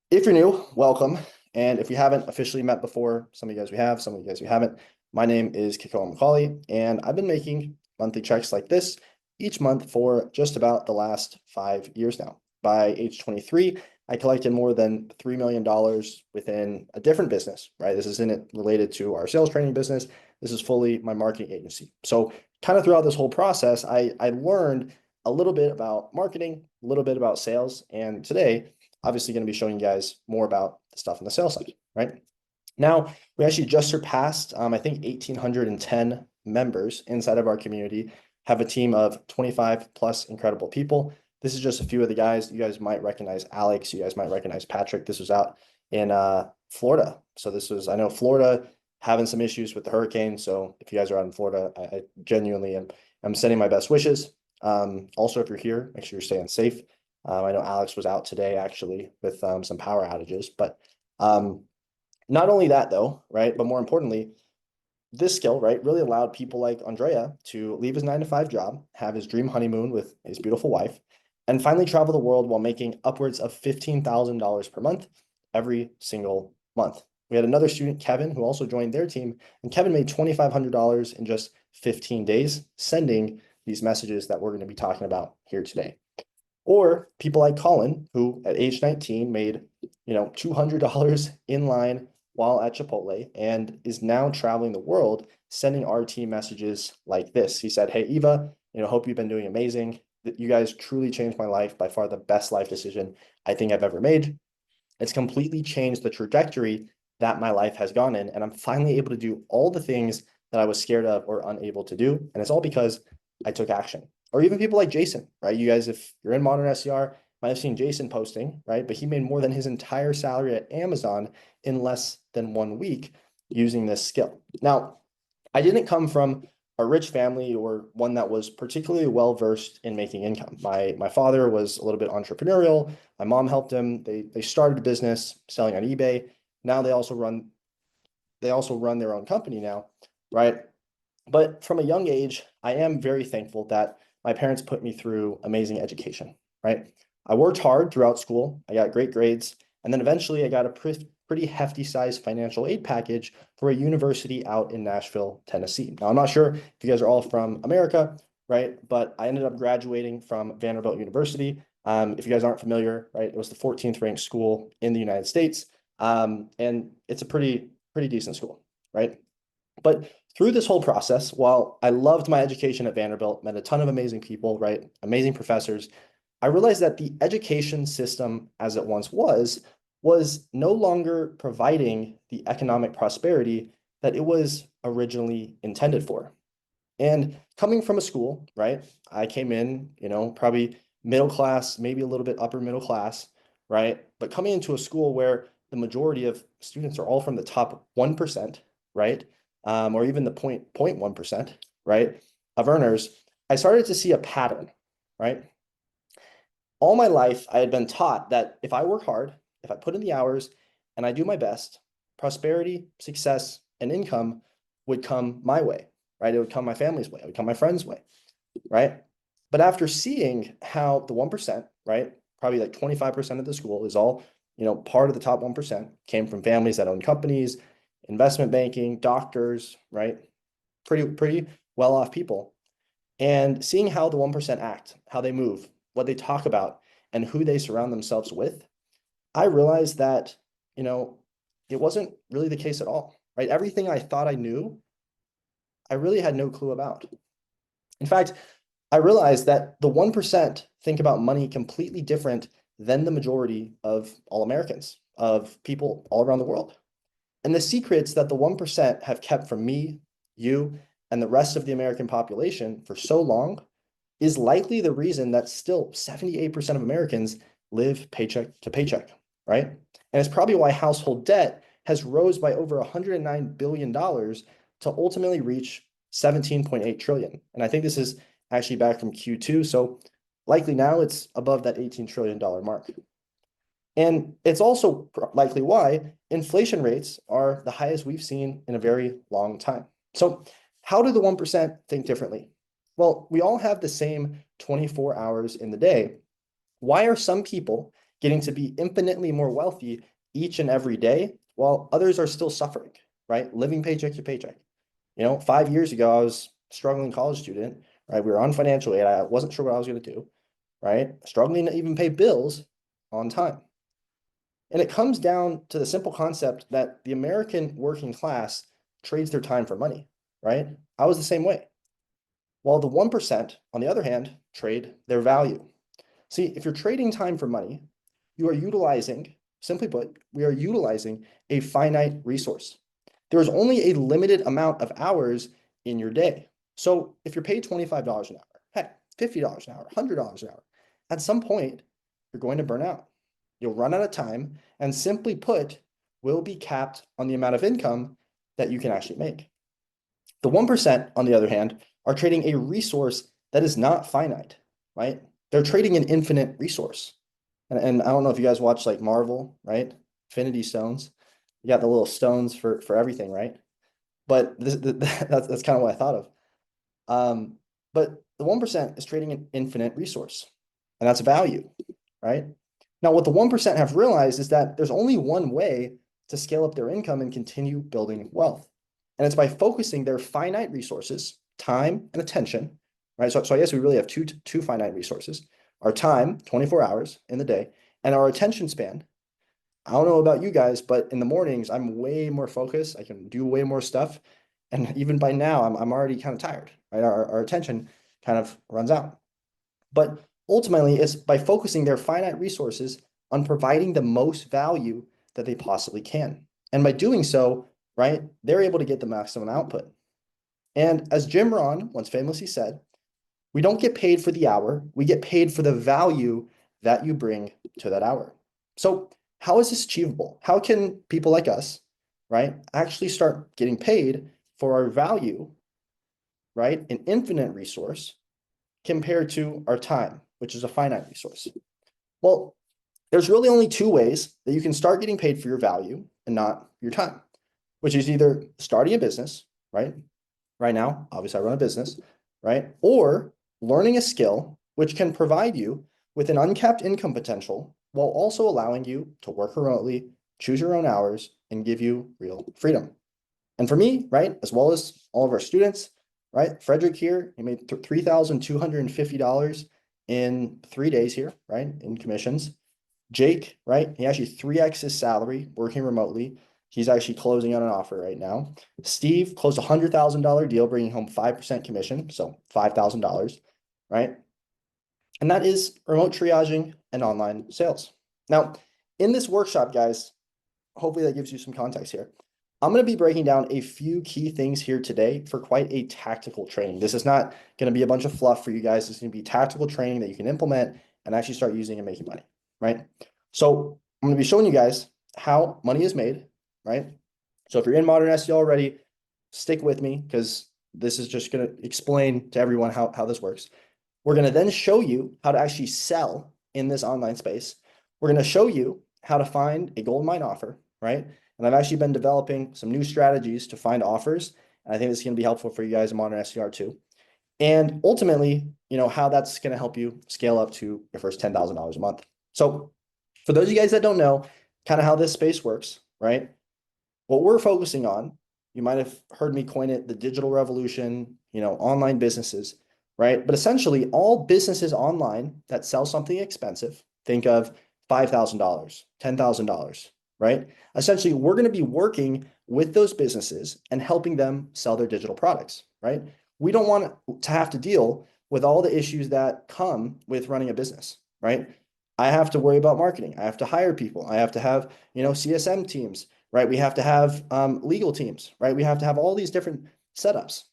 If you're new, welcome. And if we haven't officially met before, some of you guys we have, some of you guys we haven't. My name is Kekoa MacAuley, and I've been making monthly checks like this each month for just about the last 5 years now. By age 23, I collected more than $3 million within a different business, right? This isn't related to our sales training business. This is fully my marketing agency. So kind of throughout this whole process, I learned a little bit about marketing, a little bit about sales, and today obviously going to be showing you guys more about the stuff on the sales side, right? Now, we actually just surpassed, I think, 1,810 members inside of our community, have a team of 25 plus incredible people. This is just a few of the guys. You guys might recognize Alex. You guys might recognize Patrick. This was out in Florida. So this was, I know Florida having some issues with the hurricane. So if you guys are out in Florida, I genuinely am sending my best wishes. Also, if you're here, make sure you're staying safe. I know Alex was out today actually with some power outages, but not only that though, right? But more importantly, this skill, right, really allowed people like Andrea to leave his 9 to 5 job, have his dream honeymoon with his beautiful wife, and finally travel the world while making upwards of $15,000 per month every single month. We had another student, Kevin, who also joined their team, and Kevin made $2,500 in just 15 days, sending these messages that we're going to be talking about here today. Or people like Colin, who at age 19 made, $200 in line while at Chipotle and is now traveling the world sending our team messages like this. He said, "Hey, Eva, hope you've been doing amazing. You guys truly changed my life, by far the best life decision I think I've ever made. It's completely changed the trajectory that my life has gone in. And I'm finally able to do all the things that I was scared of or unable to do. And it's all because I took action." Or even people like Jason, right? You guys, if you're in Modern SER, might have seen Jason posting, right? But he made more than his entire salary at Amazon in less than 1 week using this skill. Now, I didn't come from a rich family or one that was particularly well versed in making income. My father was a little bit entrepreneurial. My mom helped him. They started a business selling on eBay. Now they also run their own company now, right? But from a young age, I am very thankful that my parents put me through amazing education, right? I worked hard throughout school. I got great grades. And then eventually I got a pretty hefty sized financial aid package for a university out in Nashville, Tennessee. Now, I'm not sure if you guys are all from America, right? But I ended up graduating from Vanderbilt University. If you guys aren't familiar, right, it was the 14th ranked school in the United States. And it's a pretty decent school, right? But through this whole process, while I loved my education at Vanderbilt, met a ton of amazing people, right? Amazing professors, I realized that the education system as it once was no longer providing the economic prosperity that it was originally intended for. And coming from a school, right? I came in, probably middle class, maybe a little bit upper middle class, right? But coming into a school where the majority of students are all from the top 1%, right? Or even the 0.1%, right, of earners, I started to see a pattern, right? All my life, I had been taught that if I work hard, if I put in the hours and I do my best, prosperity, success, and income would come my way, right? It would come my family's way, it would come my friends' way, right? But after seeing how the 1%, right, probably like 25% of the school is all, part of the top 1%, came from families that own companies, investment banking, doctors, right? Pretty well-off people. And seeing how the 1% act, how they move, what they talk about, and who they surround themselves with, I realized that, you know, it wasn't really the case at all, right? Everything I thought I knew, I really had no clue about. In fact, I realized that the 1% think about money completely different than the majority of all Americans, of people all around the world. And the secrets that the 1% have kept from me, you, and the rest of the American population for so long is likely the reason that still 78% of Americans live paycheck to paycheck, right? And it's probably why household debt has rose by over $109 billion to ultimately reach 17.8 trillion. And I think this is actually back from Q2. So likely now it's above that $18 trillion mark. And it's also likely why inflation rates are the highest we've seen in a very long time. So how do the 1% think differently? Well, we all have the same 24 hours in the day. Why are some people getting to be infinitely more wealthy each and every day, while others are still suffering, right? Living paycheck to paycheck. 5 years ago, I was a struggling college student, right? We were on financial aid. I wasn't sure what I was going to do, right? Struggling to even pay bills on time. And it comes down to the simple concept that the American working class trades their time for money, right? I was the same way. While the 1%, on the other hand, trade their value. See, if you're trading time for money, you are utilizing, simply put, we are utilizing a finite resource. There is only a limited amount of hours in your day. So if you're paid $25 an hour, heck, $50 an hour, $100 an hour, at some point, you're going to burn out. You'll run out of time, and simply put, will be capped on the amount of income that you can actually make. The 1%, on the other hand, are trading a resource that is not finite, right? They're trading an infinite resource. And I don't know if you guys watch like Marvel, right? Infinity Stones. You got the little stones for everything, right? But that's kind of what I thought of. But the 1% is trading an infinite resource, and that's value, right? Now, what the 1% have realized is that there's only one way to scale up their income and continue building wealth. And it's by focusing their finite resources, time and attention, right? So I guess we really have two finite resources, our time, 24 hours in the day, and our attention span. I don't know about you guys, but in the mornings, I'm way more focused. I can do way more stuff. And even by now, I'm already kind of tired, right? Our attention kind of runs out. But ultimately, it's by focusing their finite resources on providing the most value that they possibly can. And by doing so, right, they're able to get the maximum output. And as Jim Rohn once famously said, we don't get paid for the hour, we get paid for the value that you bring to that hour. So how is this achievable? How can people like us, right, actually start getting paid for our value, right, an infinite resource compared to our time, which is a finite resource? Well, there's really only two ways that you can start getting paid for your value and not your time, which is either starting a business, right? Right now, obviously I run a business, right? Or learning a skill which can provide you with an uncapped income potential while also allowing you to work remotely, choose your own hours, and give you real freedom. And for me, right, as well as all of our students, right, Frederick here, he made $3,250 in 3 days here, right, in commissions. Jake, right, he actually 3x his salary working remotely. He's actually closing on an offer right now. Steve closed a $100,000 deal, bringing home 5% commission, so $5,000, right? And that is remote triaging and online sales. Now, in this workshop, guys, hopefully that gives you some context here. I'm going to be breaking down a few key things here today for quite a tactical training. This is not going to be a bunch of fluff for you guys. It's going to be tactical training that you can implement and actually start using and making money, right? So I'm going to be showing you guys how money is made, right? So if you're in modern SEO already, stick with me because this is just going to explain to everyone how this works. We're going to then show you how to actually sell in this online space. We're going to show you how to find a gold mine offer, right? And I've actually been developing some new strategies to find offers. And I think this is going to be helpful for you guys in modern SDR too. And ultimately, how that's going to help you scale up to your first $10,000 a month. So for those of you guys that don't know kind of how this space works, right? What we're focusing on, you might have heard me coin it the digital revolution, online businesses, right? But essentially all businesses online that sell something expensive, think of $5,000, $10,000, right? Essentially, we're going to be working with those businesses and helping them sell their digital products, right? We don't want to have to deal with all the issues that come with running a business, right? I have to worry about marketing. I have to hire people. I have to have, CSM teams, right? We have to have legal teams, right? We have to have all these different setups.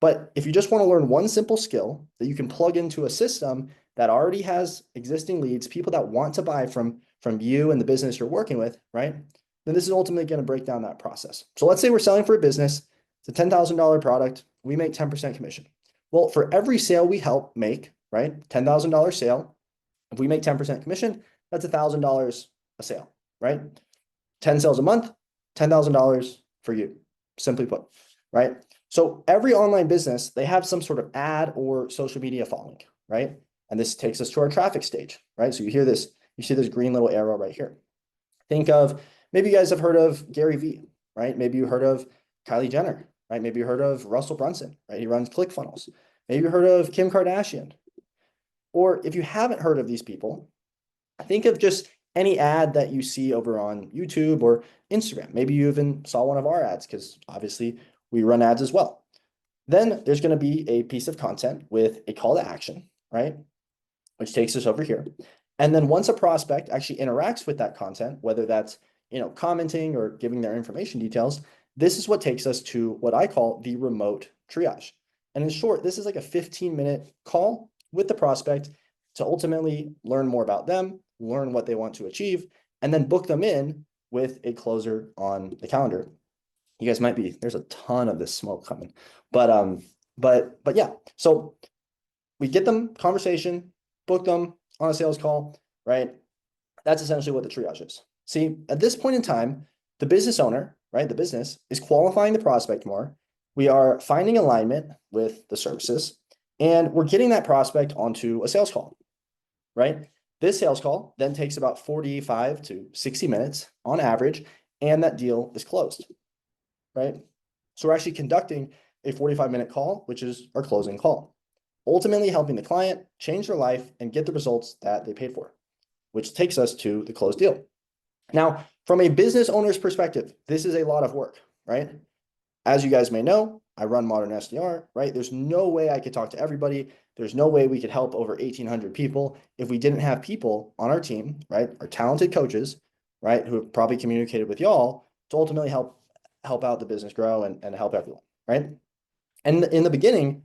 But if you just want to learn one simple skill that you can plug into a system that already has existing leads, people that want to buy from you and the business you're working with, right? Then this is ultimately going to break down that process. So let's say we're selling for a business. It's a $10,000 product. We make 10% commission. Well, for every sale we help make, right? $10,000 sale. If we make 10% commission, that's $1,000 a sale, right? 10 sales a month, $10,000 for you, simply put, right? So every online business, they have some sort of ad or social media following, right? And this takes us to our traffic stage, right? So you hear this You see this green little arrow right here. Think of, maybe you guys have heard of Gary Vee, right? Maybe you heard of Kylie Jenner, right? Maybe you heard of Russell Brunson, right? He runs ClickFunnels. Maybe you heard of Kim Kardashian. Or if you haven't heard of these people, think of just any ad that you see over on YouTube or Instagram. Maybe you even saw one of our ads because obviously we run ads as well. Then there's going to be a piece of content with a call to action, right? Which takes us over here. And then once a prospect actually interacts with that content, whether that's, commenting or giving their information details, this is what takes us to what I call the remote triage. And in short, this is like a 15-minute call with the prospect to ultimately learn more about them, learn what they want to achieve, and then book them in with a closer on the calendar. You guys might be, there's a ton of this smoke coming, but yeah. So we get them conversation, book them on a sales call, right? That's essentially what the triage is. See, at this point in time, the business owner, right, the business is qualifying the prospect more. We are finding alignment with the services, and we're getting that prospect onto a sales call, right? This sales call then takes about 45 to 60 minutes on average, and that deal is closed, right? So we're actually conducting a 45-minute call, which is our closing call, ultimately helping the client change their life and get the results that they paid for, which takes us to the closed deal. Now, from a business owner's perspective, this is a lot of work, right? As you guys may know, I run Modern SDR, right? There's no way I could talk to everybody. There's no way we could help over 1,800 people if we didn't have people on our team, right? Our talented coaches, right? Who have probably communicated with y'all to ultimately help out the business grow and help everyone, right? And in the beginning,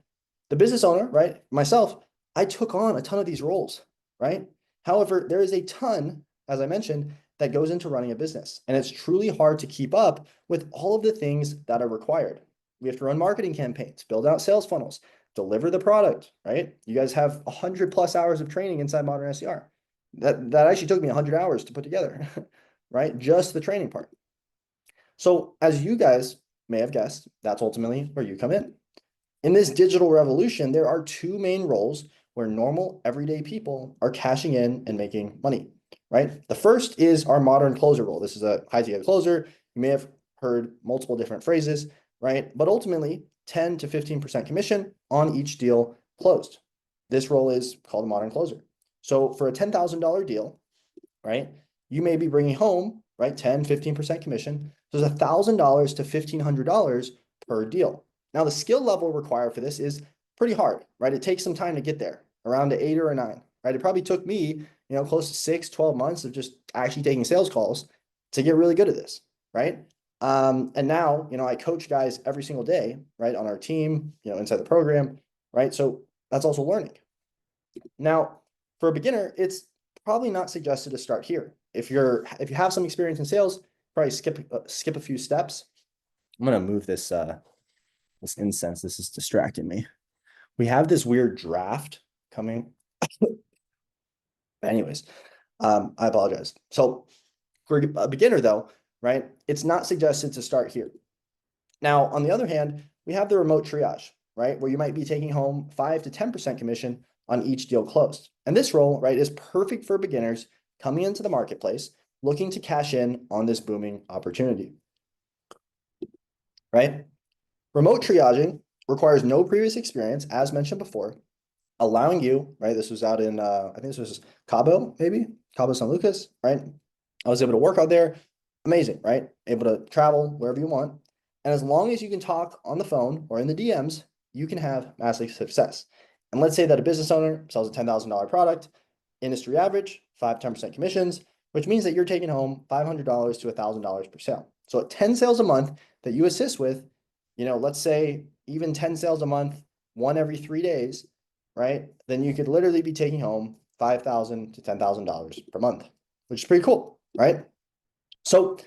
the business owner, right? Myself, I took on a ton of these roles, right? However, there is a ton, as I mentioned, that goes into running a business. And it's truly hard to keep up with all of the things that are required. We have to run marketing campaigns, build out sales funnels, deliver the product, right? You guys have 100+ hours of training inside Modern SDR. That actually took me 100 hours to put together, right? Just the training part. So as you guys may have guessed, that's ultimately where you come in. In this digital revolution, there are two main roles where normal, everyday people are cashing in and making money, right? The first is our modern closer role. This is a high-ticket closer. You may have heard multiple different phrases, right? But ultimately, 10 to 15% commission on each deal closed. This role is called a modern closer. So for a $10,000 deal, right, you may be bringing home, right, 10, 15% commission. So there's $1,000 to $1,500 per deal. Now, the skill level required for this is pretty hard, right? It takes some time to get there, around an 8 or a 9, right? It probably took me, close to 6, 12 months of just actually taking sales calls to get really good at this, right? And now, I coach guys every single day, right, on our team, inside the program, right? So that's also learning. Now, for a beginner, it's probably not suggested to start here. If you have some experience in sales, probably skip a few steps. I'm gonna move this this incense. This is distracting me. We have this weird draft coming. Anyways, I apologize. So for a beginner though, right, it's not suggested to start here. Now, on the other hand, we have the remote triage, right, where you might be taking home 5 to 10% commission on each deal closed. And this role, right, is perfect for beginners coming into the marketplace, looking to cash in on this booming opportunity, right? Remote triaging requires no previous experience, as mentioned before, allowing you, right? This was out in, I think this was Cabo, maybe Cabo San Lucas, right? I was able to work out there. Amazing, right? Able to travel wherever you want. And as long as you can talk on the phone or in the DMs, you can have massive success. And let's say that a business owner sells a $10,000 product, industry average, 5-10% commissions, which means that you're taking home $500 to $1,000 per sale. So at 10 sales a month that you assist with, let's say even 10 sales a month, one every 3 days, right? Then you could literally be taking home $5,000 to $10,000 per month, which is pretty cool, right? So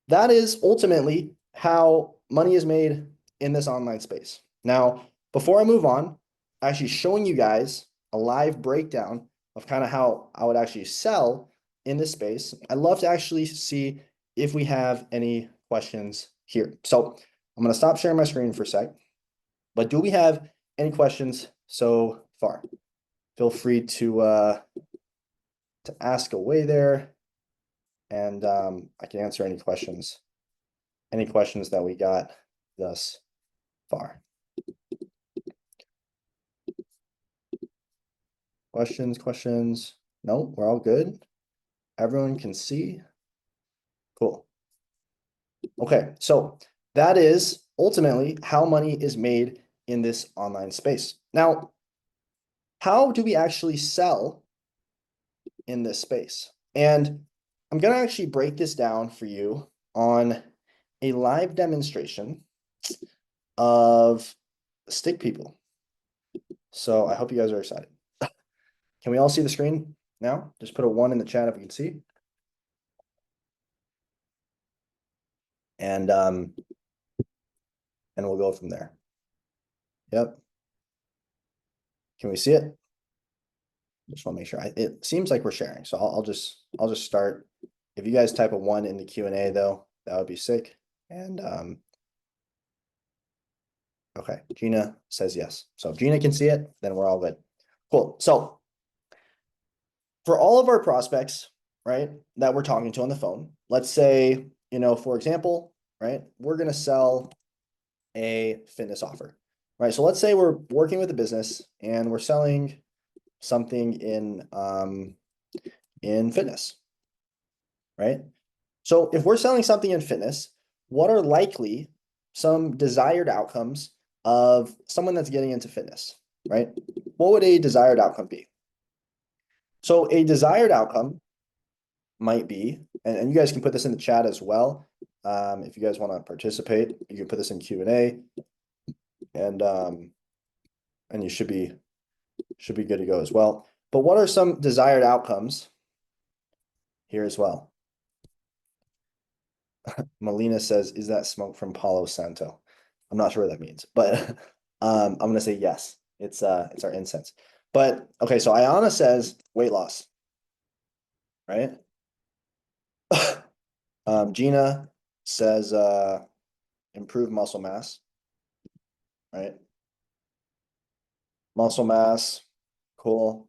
that is ultimately how money is made in this online space. Now, before I move on, actually showing you guys a live breakdown of kind of how I would actually sell in this space, I'd love to actually see if we have any questions here. So I'm going to stop sharing my screen for a sec, but do we have any questions so far? Feel free to to ask away there. And I can answer any questions that we got thus far. Questions? No, we're all good. Everyone can see. Cool. Okay, so that is ultimately how money is made in this online space. Now, how do we actually sell in this space? And I'm going to actually break this down for you on a live demonstration of stick people. So I hope you guys are excited. Can we all see the screen now? Just put a 1 in the chat if you can see. And we'll go from there. Yep. Can we see it? Just want to make sure. It seems like we're sharing, so I'll just start. If you guys type a 1 in the Q&A though, that would be sick. And okay, Gina says yes. So if Gina can see it, then we're all good. Cool. So for all of our prospects, right, that we're talking to on the phone, let's say, for example, right, we're going to sell a fitness offer, right? So let's say we're working with a business and we're selling something in fitness, right? So if we're selling something in fitness, what are likely some desired outcomes of someone that's getting into fitness, right? What would a desired outcome be? So a desired outcome might be, and you guys can put this in the chat as well. If you guys want to participate, you can put this in Q&A, and you should be good to go as well. But what are some desired outcomes here as well? Melina says, is that smoke from Palo Santo? I'm not sure what that means, but I'm gonna say yes. It's our incense. But okay, so Ayana says weight loss, right? Gina says improve muscle mass, right? Muscle mass, cool.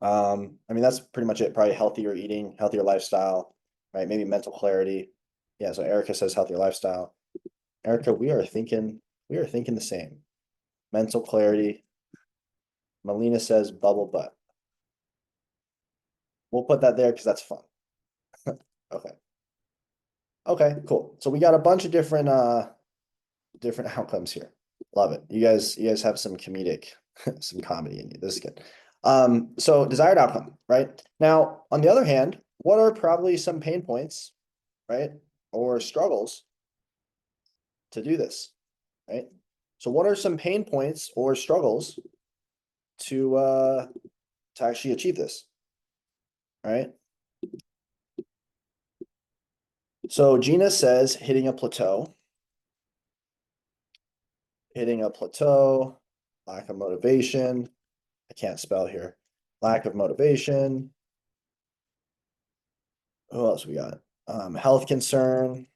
I mean, that's pretty much it. Probably healthier eating, healthier lifestyle, right? Maybe mental clarity. Yeah, so Erica says healthier lifestyle. Erica, we are thinking the same. Mental clarity. Melina says bubble butt. We'll put that there because that's fun. Okay. Okay, cool. So we got a bunch of different outcomes here. Love it. You guys have some comedic, some comedy in you. This is good. So desired outcome, right? Now, on the other hand, what are probably some pain points, right? Or struggles to do this, right? So what are some pain points or struggles to actually achieve this, right? So Gina says hitting a plateau, lack of motivation. I can't spell here. Lack of motivation. Who else we got? Health concern.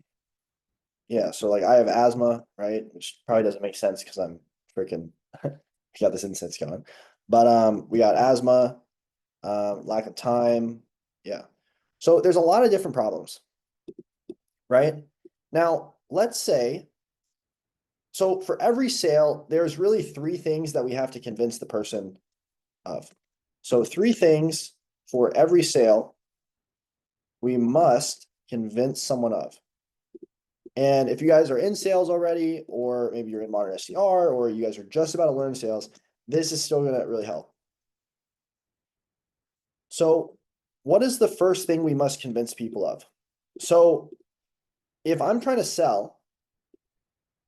Yeah, so like I have asthma, right? Which probably doesn't make sense because I'm freaking got this incense going. But we got asthma, lack of time. Yeah. So there's a lot of different problems, right? Now, let's say, so for every sale, there's really 3 things that we have to convince the person of. So 3 things for every sale we must convince someone of. And if you guys are in sales already, or maybe you're in modern SDR, or you guys are just about to learn sales, this is still going to really help. So what is the first thing we must convince people of? So if I'm trying to sell,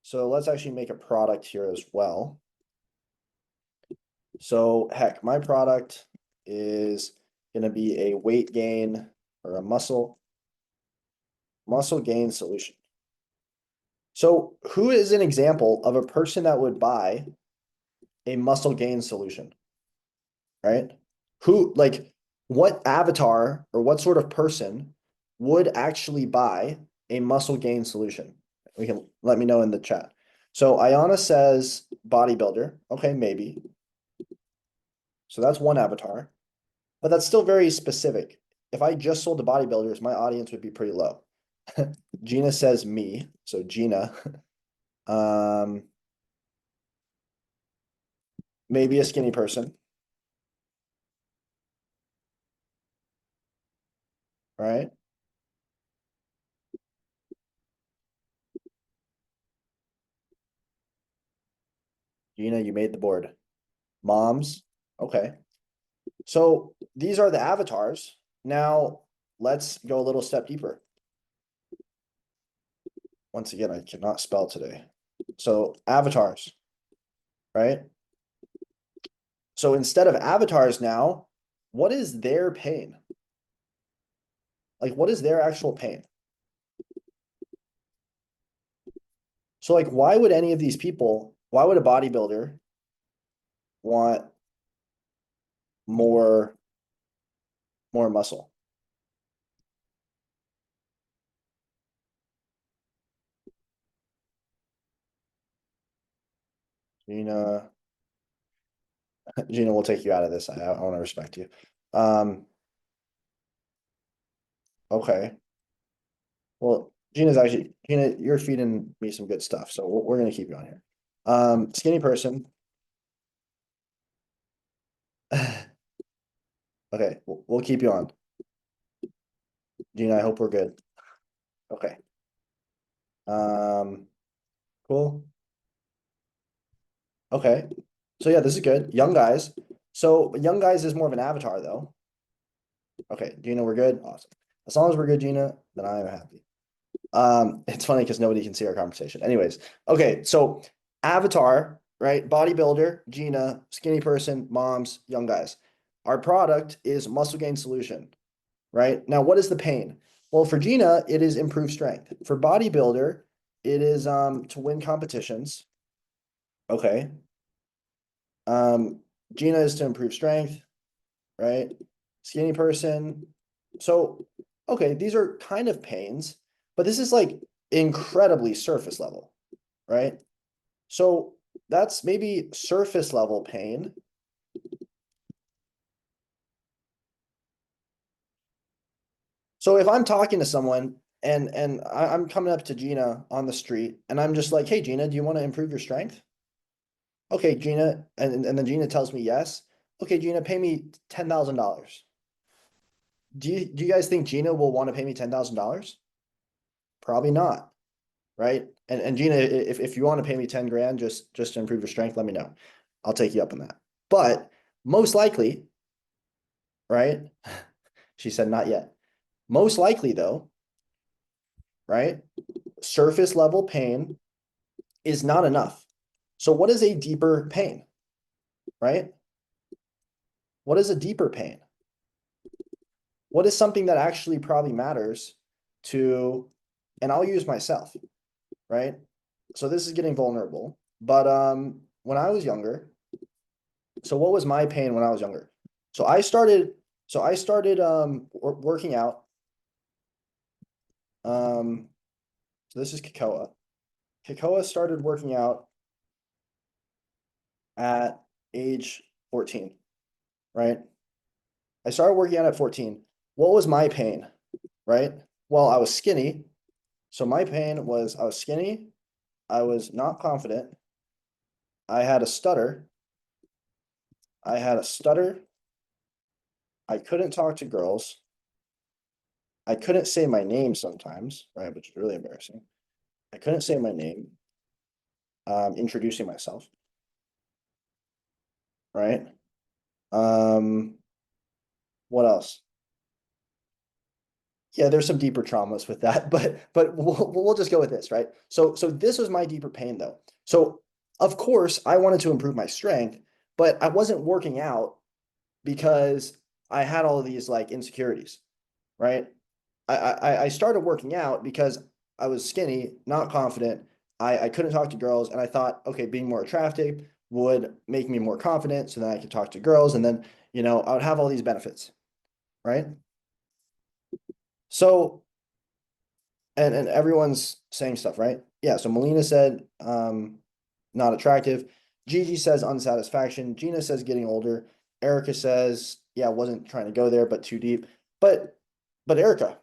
so let's actually make a product here as well. So heck, my product is going to be a weight gain or a muscle gain solution. So who is an example of a person that would buy a muscle gain solution, right? Who, like, what avatar or what sort of person would actually buy a muscle gain solution? We can let me know in the chat. So Ayana says bodybuilder. Okay, maybe. So that's one avatar. but that's still very specific. If I just sold to bodybuilders, my audience would be pretty low. Gina says me, so Gina. Um, maybe a skinny person, right? Gina, you made the board. Moms, okay. So these are the avatars. Now let's go a little step deeper. Once again, I cannot spell today. So avatars, right? So instead of avatars now, what is their pain? Like, what is their actual pain? So, like, why would any of these people, why would a bodybuilder want more more muscle? Gina, Gina will take you out of this. I want to respect you. Um, okay. Well, Gina, you're feeding me some good stuff, so we're gonna keep you on here. Skinny person. Okay, we'll keep you on. Gina, I hope we're good. Okay. Um, cool. Okay. So yeah, this is good. Young guys. So young guys is more of an avatar though. Okay, Gina, we're good. Awesome. As long as we're good, Gina, then I am happy. It's funny because nobody can see our conversation. Anyways, okay, so avatar, right? Bodybuilder, Gina, skinny person, moms, young guys. Our product is muscle gain solution, right? Now, what is the pain? Well, for Gina, it is improved strength. For bodybuilder, it is to win competitions. Okay. Um, Gina is to improve strength, right? Skinny person. So, okay, these are kind of pains, but this is like incredibly surface level, right? So that's maybe surface level pain. So if I'm talking to someone and I'm coming up to Gina on the street and I'm just like, hey Gina, do you want to improve your strength? Okay, Gina, and then Gina tells me yes. Okay, Gina, pay me $10,000. Do you guys think Gina will want to pay me $10,000? Probably not, right? And Gina, if you want to pay me 10 grand just to improve your strength, let me know. I'll take you up on that. But most likely, right? She said not yet. Most likely though, right? Surface level pain is not enough. So what is a deeper pain, right? What is a deeper pain? What is something that actually probably matters to, and I'll use myself, right? So this is getting vulnerable, but when I was younger, so what was my pain when I was younger? So I started working out. Um, so this is Kekoa. Kekoa started working out at age 14, right? I started working out at 14. What was my pain, right? Well, I was skinny. So my pain was I was skinny, I was not confident, I had a stutter, I had a stutter, I couldn't talk to girls, I couldn't say my name sometimes, right? Which is really embarrassing. I couldn't say my name, introducing myself, right? Um, what else? Yeah, there's some deeper traumas with that, but we'll just go with this, right? So this was my deeper pain though. So of course I wanted to improve my strength, but I wasn't working out because I had all of these like insecurities, right? I started working out because I was skinny, not confident. I couldn't talk to girls, and I thought, okay, being more attractive would make me more confident, so then I could talk to girls, and then I would have all these benefits, right? So and everyone's saying stuff, right? Yeah. So Melina said, not attractive. Gigi says unsatisfaction. Gina says getting older. Erica says yeah, wasn't trying to go there, but too deep. But Erica,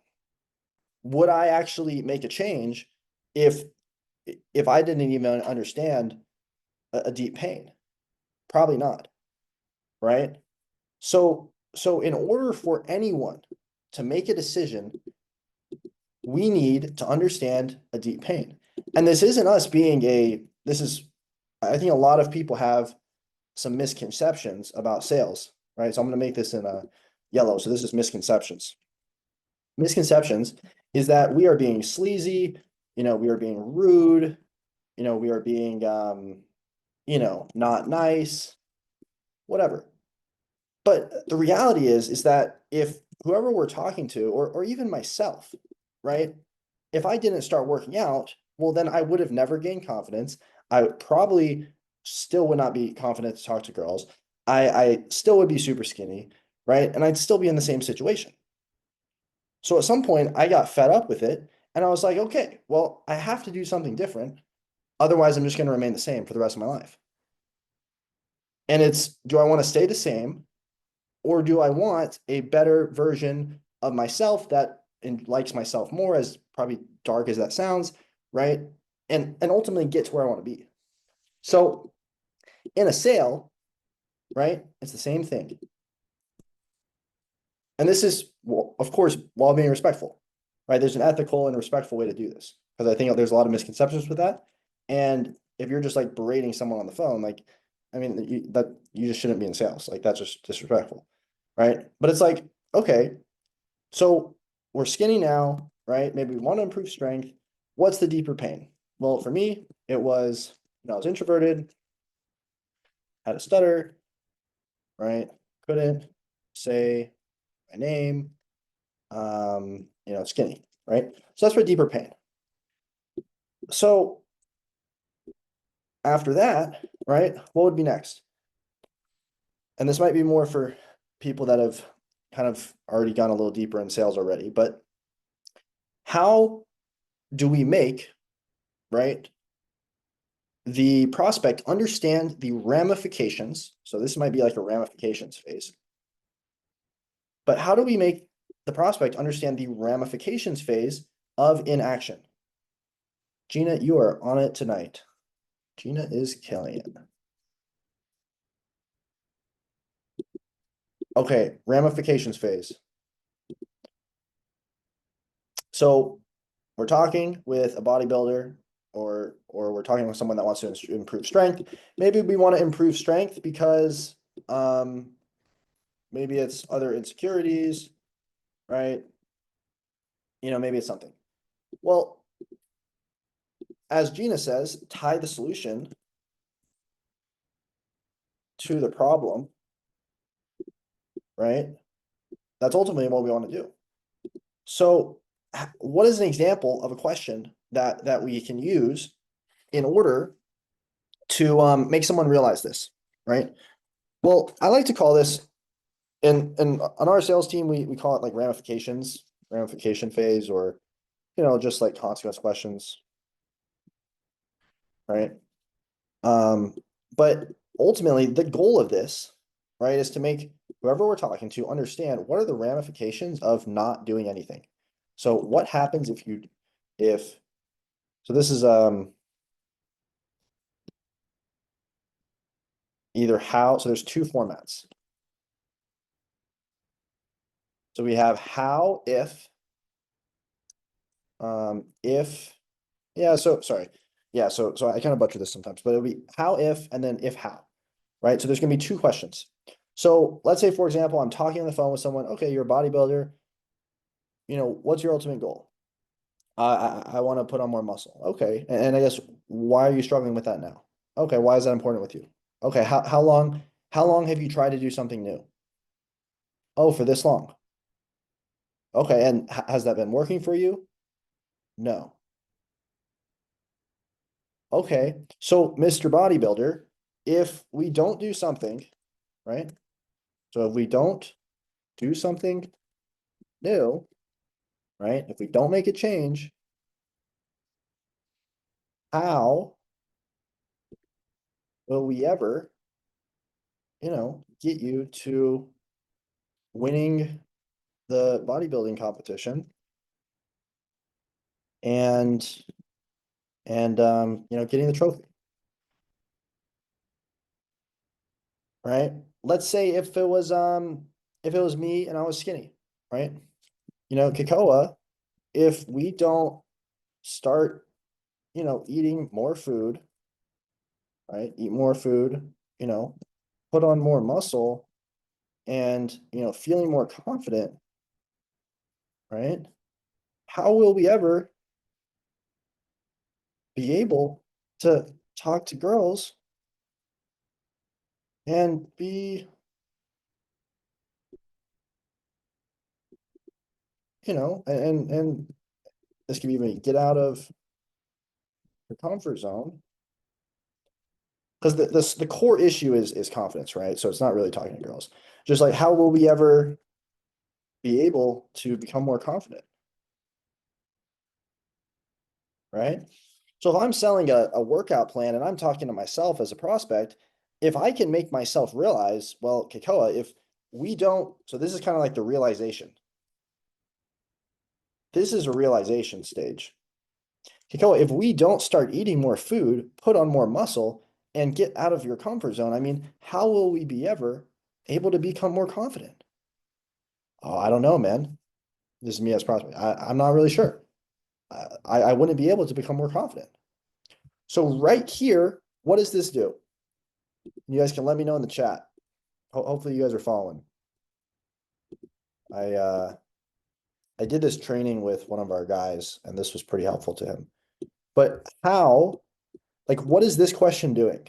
would I actually make a change if I didn't even understand a deep pain? Probably not, right? So in order for anyone to make a decision, we need to understand a deep pain. And this isn't us being this is, I think a lot of people have some misconceptions about sales, right? So I'm going to make this in a yellow. So this is misconceptions. Misconceptions is that we are being sleazy, we are being rude, we are being, not nice, whatever. But the reality is that if whoever we're talking to, or even myself, right? If I didn't start working out, well, then I would have never gained confidence. I probably still would not be confident to talk to girls. I still would be super skinny, right? And I'd still be in the same situation. So at some point, I got fed up with it, and I was like, okay, well, I have to do something different. Otherwise, I'm just going to remain the same for the rest of my life. And it's, do I want to stay the same, or do I want a better version of myself that likes myself more, as probably dark as that sounds, right? And ultimately get to where I want to be. So in a sale, right, it's the same thing. And this is, well, of course, while being respectful, right? There's an ethical and respectful way to do this, because I think there's a lot of misconceptions with that. And if you're just like berating someone on the phone, like, I mean, you just shouldn't be in sales. Like, that's just disrespectful, right? But it's like, okay, so we're skinny now, right? Maybe we want to improve strength. What's the deeper pain? Well, for me, it was, I was introverted, had a stutter, right? Couldn't say my name, skinny, right? So that's for deeper pain. So after that, right, what would be next? And this might be more for people that have kind of already gone a little deeper in sales already, but how do we make, right, the prospect understand the ramifications? So this might be like a ramifications phase. But how do we make the prospect understand the ramifications phase of inaction? Gina, you are on it tonight. Gina is killing it. Okay, ramifications phase. So we're talking with a bodybuilder, or we're talking with someone that wants to improve strength. Maybe we want to improve strength because maybe it's other insecurities, right? Maybe it's something. Well, as Gina says, tie the solution to the problem, right? That's ultimately what we want to do. So what is an example of a question that we can use in order to make someone realize this, right? Well, I like to call this, and on our sales team, we call it like ramification phase, or just like consequence questions, right? But ultimately, the goal of this, right, is to make whoever we're talking to understand what are the ramifications of not doing anything. So what happens if so this is either how, so there's two formats. So we have how, if, yeah, so sorry. Yeah, so I kind of butcher this sometimes, but it'll be how, if, and then if how, right? So there's gonna be two questions. So let's say, for example, I'm talking on the phone with someone, okay, you're a bodybuilder, what's your ultimate goal? I want to put on more muscle. Okay. And I guess, why are you struggling with that now? Okay, why is that important with you? Okay, how long have you tried to do something new? Oh, for this long. Okay, and has that been working for you? No. Okay, so Mr. Bodybuilder, if we don't do something, right? So if we don't do something new, right? If we don't make a change, how will we ever, get you to winning the bodybuilding competition and getting the trophy, right? Let's say if it was me and I was skinny, right? Kekoa, if we don't start, eating more food, right? Eat more food, put on more muscle and, feeling more confident, right? How will we ever be able to talk to girls and be, and this can even get out of your comfort zone? Because the core issue is confidence, right? So it's not really talking to girls. Just like how will we ever be able to become more confident, right? So if I'm selling a workout plan and I'm talking to myself as a prospect, if I can make myself realize, well, Kekoa, if we don't, so this is kind of like the realization. This is a realization stage. Kekoa, if we don't start eating more food, put on more muscle, and get out of your comfort zone, I mean, how will we be ever able to become more confident? Oh, I don't know, man. This is me as prospect. I'm not really sure. I wouldn't be able to become more confident. So right here, what does this do? You guys can let me know in the chat. Hopefully you guys are following. I did this training with one of our guys, and this was pretty helpful to him. But what is this question doing?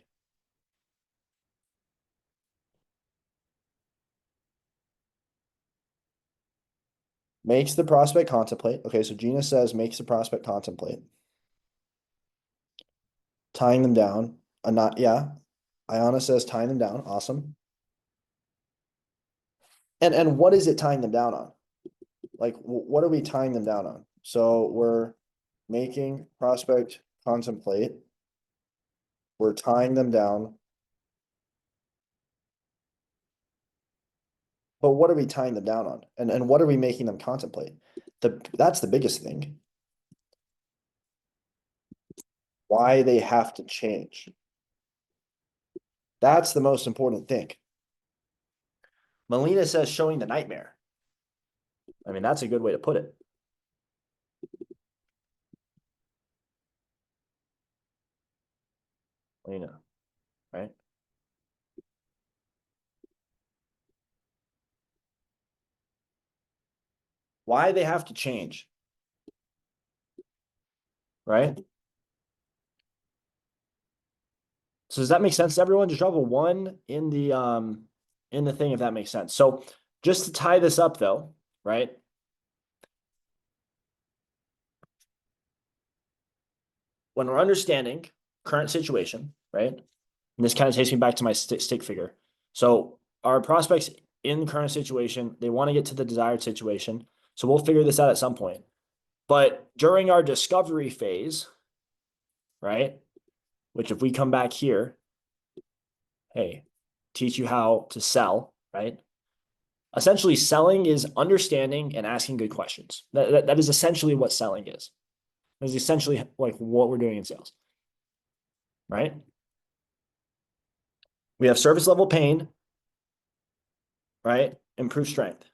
Makes the prospect contemplate. Okay, so Gina says makes the prospect contemplate. Tying them down. Not, yeah. Ayana says tying them down. Awesome. And what is it tying them down on? Like, what are we tying them down on? So we're making prospect contemplate. We're tying them down. But what are we tying them down on? And what are we making them contemplate? That's the biggest thing. Why they have to change. That's the most important thing. Melina says showing the nightmare. I mean, that's a good way to put it. Melina, right? Why they have to change, right? So does that make sense to everyone? Just drop a 1 in the thing if that makes sense. So just to tie this up though, right? When we're understanding current situation, right? And this kind of takes me back to my stick figure. So our prospects in current situation, they want to get to the desired situation. So we'll figure this out at some point. But during our discovery phase, right? Which if we come back here, hey, teach you how to sell, right? Essentially, selling is understanding and asking good questions. That is essentially what selling is. It is essentially like what we're doing in sales, right? We have surface level pain, right? Improve strength.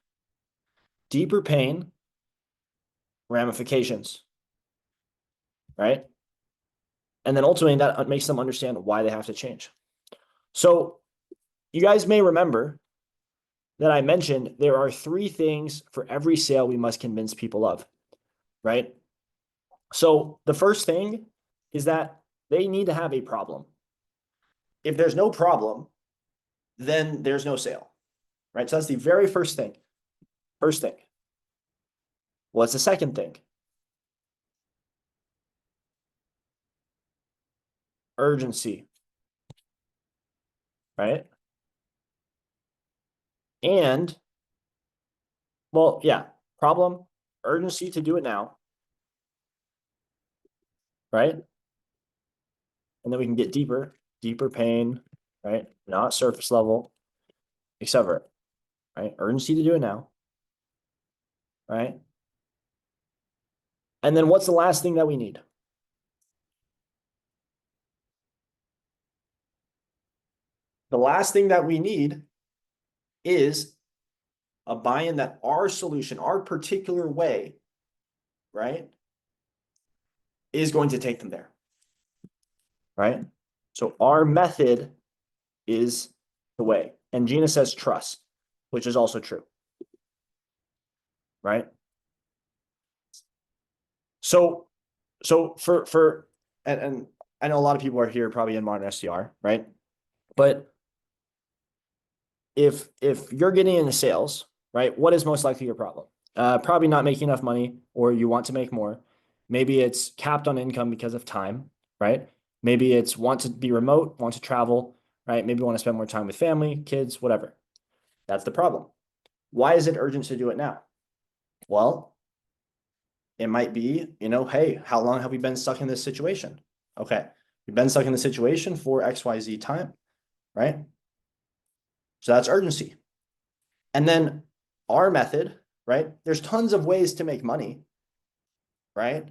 Deeper pain, ramifications, right? And then ultimately that makes them understand why they have to change. So you guys may remember that I mentioned there are 3 things for every sale we must convince people of, right? So the first thing is that they need to have a problem. If there's no problem, then there's no sale, right? So that's the very first thing. First thing. What's the second thing? Urgency, right? And, well, yeah, problem, urgency to do it now, right? And then we can get deeper pain, right? Not surface level, etc. right? Urgency to do it now, right? And then what's the last thing that we need? The last thing that we need is a buy-in that our solution, our particular way, right, is going to take them there, right? So our method is the way. And Gina says trust, which is also true, right? So for and I know a lot of people are here probably in modern SDR, right? But if you're getting into sales, right, what is most likely your problem? Probably not making enough money, or you want to make more. Maybe it's capped on income because of time, right? Maybe it's want to be remote, want to travel, right? Maybe want to spend more time with family, kids, whatever. That's the problem. Why is it urgent to do it now? Well, it might be, hey, how long have we been stuck in this situation? Okay, we've been stuck in the situation for XYZ time, right? So that's urgency. And then our method, right? There's tons of ways to make money, right?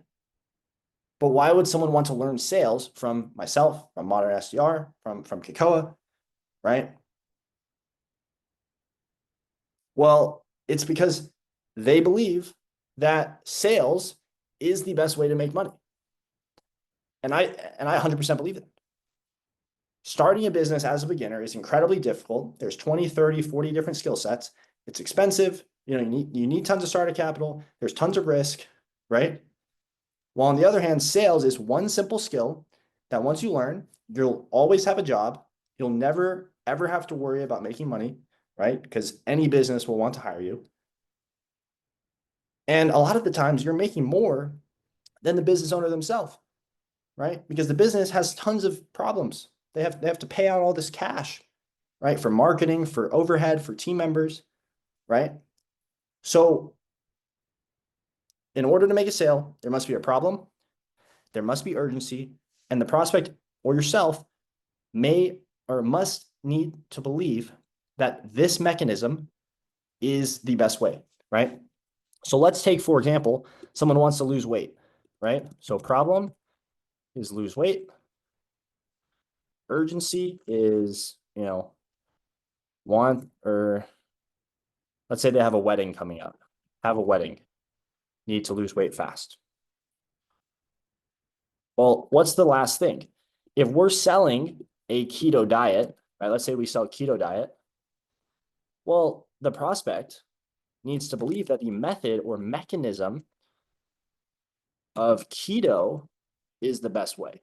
But why would someone want to learn sales from myself, from Modern SDR, from Kekoa, right? Well, it's because they believe that sales is the best way to make money. And I 100% believe it. Starting a business as a beginner is incredibly difficult. There's 20, 30, 40 different skill sets. It's expensive. You need tons of startup capital. There's tons of risk, right? While on the other hand, sales is one simple skill that once you learn, you'll always have a job. You'll never, ever have to worry about making money, right? Because any business will want to hire you. And a lot of the times you're making more than the business owner themselves, right? Because the business has tons of problems. They have to pay out all this cash, right? For marketing, for overhead, for team members, right? So in order to make a sale, there must be a problem, there must be urgency, and the prospect or yourself may or must need to believe that this mechanism is the best way, right? So let's take, for example, someone wants to lose weight, right? So problem is lose weight. Urgency is, want, or let's say they have a wedding coming up, need to lose weight fast. Well, what's the last thing? If we're selling a keto diet, right? Let's say we sell keto diet. Well, the prospect needs to believe that the method or mechanism of keto is the best way,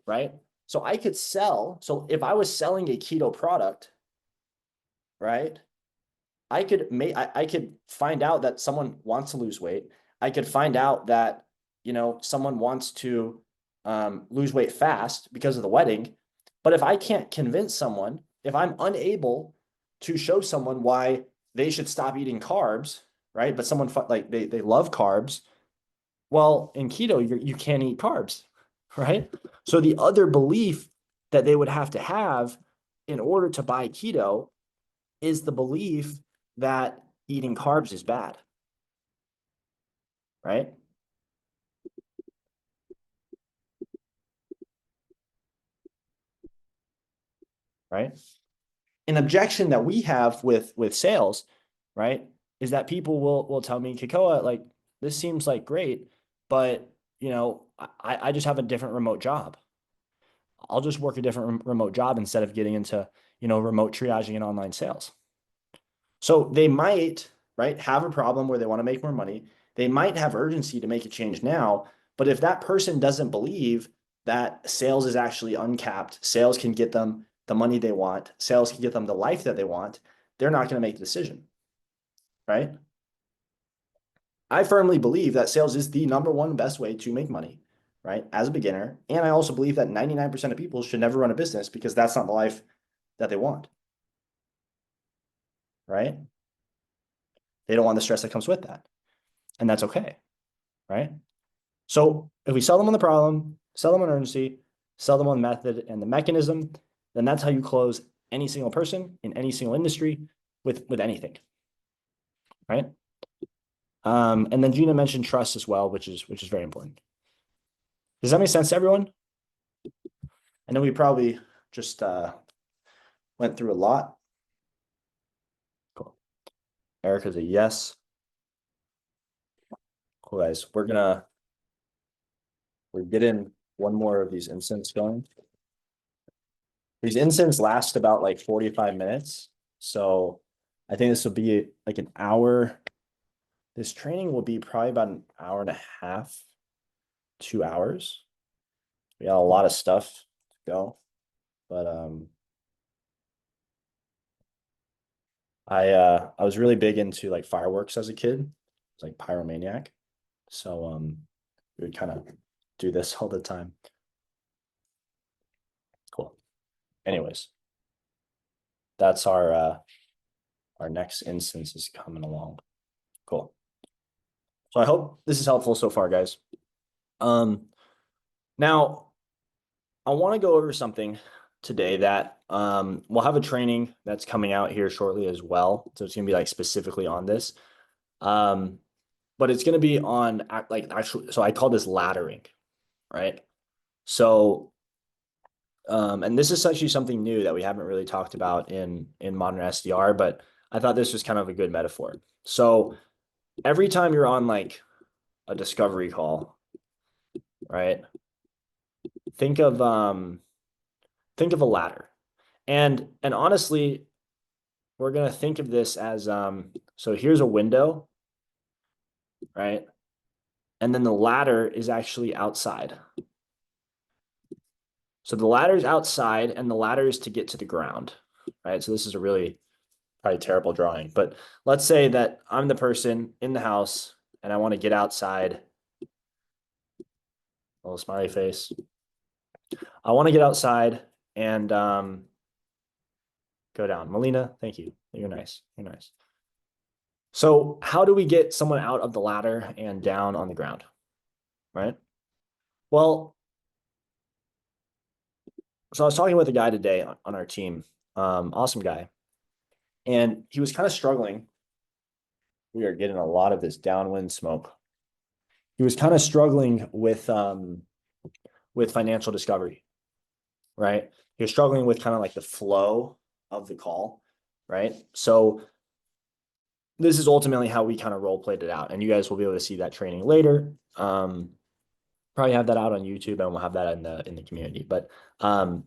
right? So if I was selling a keto product, right? I could find out that someone wants to lose weight. I could find out that, someone wants to lose weight fast because of the wedding. But if I can't convince someone, if I'm unable to show someone why they should stop eating carbs, right? But someone like they love carbs. Well, in keto, you can't eat carbs, right? So the other belief that they would have to have in order to buy keto is the belief that eating carbs is bad, right? Right. An objection that we have with sales, right, is that people will tell me, Kekoa, like, this seems like great, but I just have a different remote job. I'll just work a different remote job instead of getting into, remote triaging and online sales. So they might, right, have a problem where they want to make more money. They might have urgency to make a change now, but if that person doesn't believe that sales is actually uncapped, sales can get them the money they want, sales can get them the life that they want, they're not going to make the decision, right? I firmly believe that sales is the number one best way to make money, right, as a beginner. And I also believe that 99% of people should never run a business because that's not the life that they want, right? They don't want the stress that comes with that. And that's okay, right? So if we sell them on the problem, sell them on urgency, sell them on the method and the mechanism, then that's how you close any single person in any single industry with anything. right? And then Gina mentioned trust as well, which is very important. Does that make sense to everyone? I know we probably just went through a lot. Cool. Erica's a yes. Cool, guys. We're getting one more of these instants going. These instants last about like 45 minutes. So I think this will be like an hour. This training will be probably about an hour and a half, 2 hours. We got a lot of stuff to go, but I was really big into like fireworks as a kid. It's like pyromaniac. So we would kind of do this all the time. Cool. Anyways, that's our next instance is coming along. Cool. So I hope this is helpful so far, guys. Now I want to go over something today that we'll have a training that's coming out here shortly as well. So it's gonna be like specifically on this. But it's gonna be on like actually, so I call this laddering, right? So and this is actually something new that we haven't really talked about in modern SDR, but I thought this was kind of a good metaphor. So every time you're on like a discovery call, right? Think of a ladder. And honestly, we're gonna think of this as so here's a window, right? And then the ladder is actually outside. So the ladder is outside and the ladder is to get to the ground, right? So this is a really probably terrible drawing, but let's say that I'm the person in the house and I want to get outside. A little smiley face. I want to get outside and go down. Melina, thank you. You're nice. You're nice. So how do we get someone out of the ladder and down on the ground, right? Well, so I was talking with a guy today on our team, awesome guy, and he was kind of struggling. We are getting a lot of this downwind smoke. He was kind of struggling with financial discovery, right? He was struggling with kind of like the flow of the call, right? So this is ultimately how we kind of role played it out, and you guys will be able to see that training later. Probably have that out on YouTube, and we'll have that in the community. But the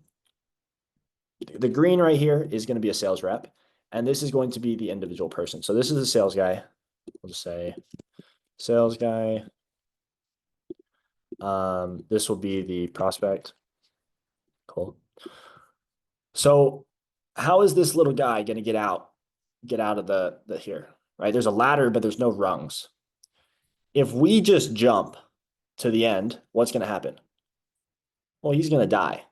green right here is going to be a sales rep, and this is going to be the individual person. So this is a sales guy. We'll just say sales guy. This will be the prospect. Cool. So how is this little guy going to get out of the here, right? There's a ladder, but there's no rungs. If we just jump to the end, what's going to happen? Well, he's going to die,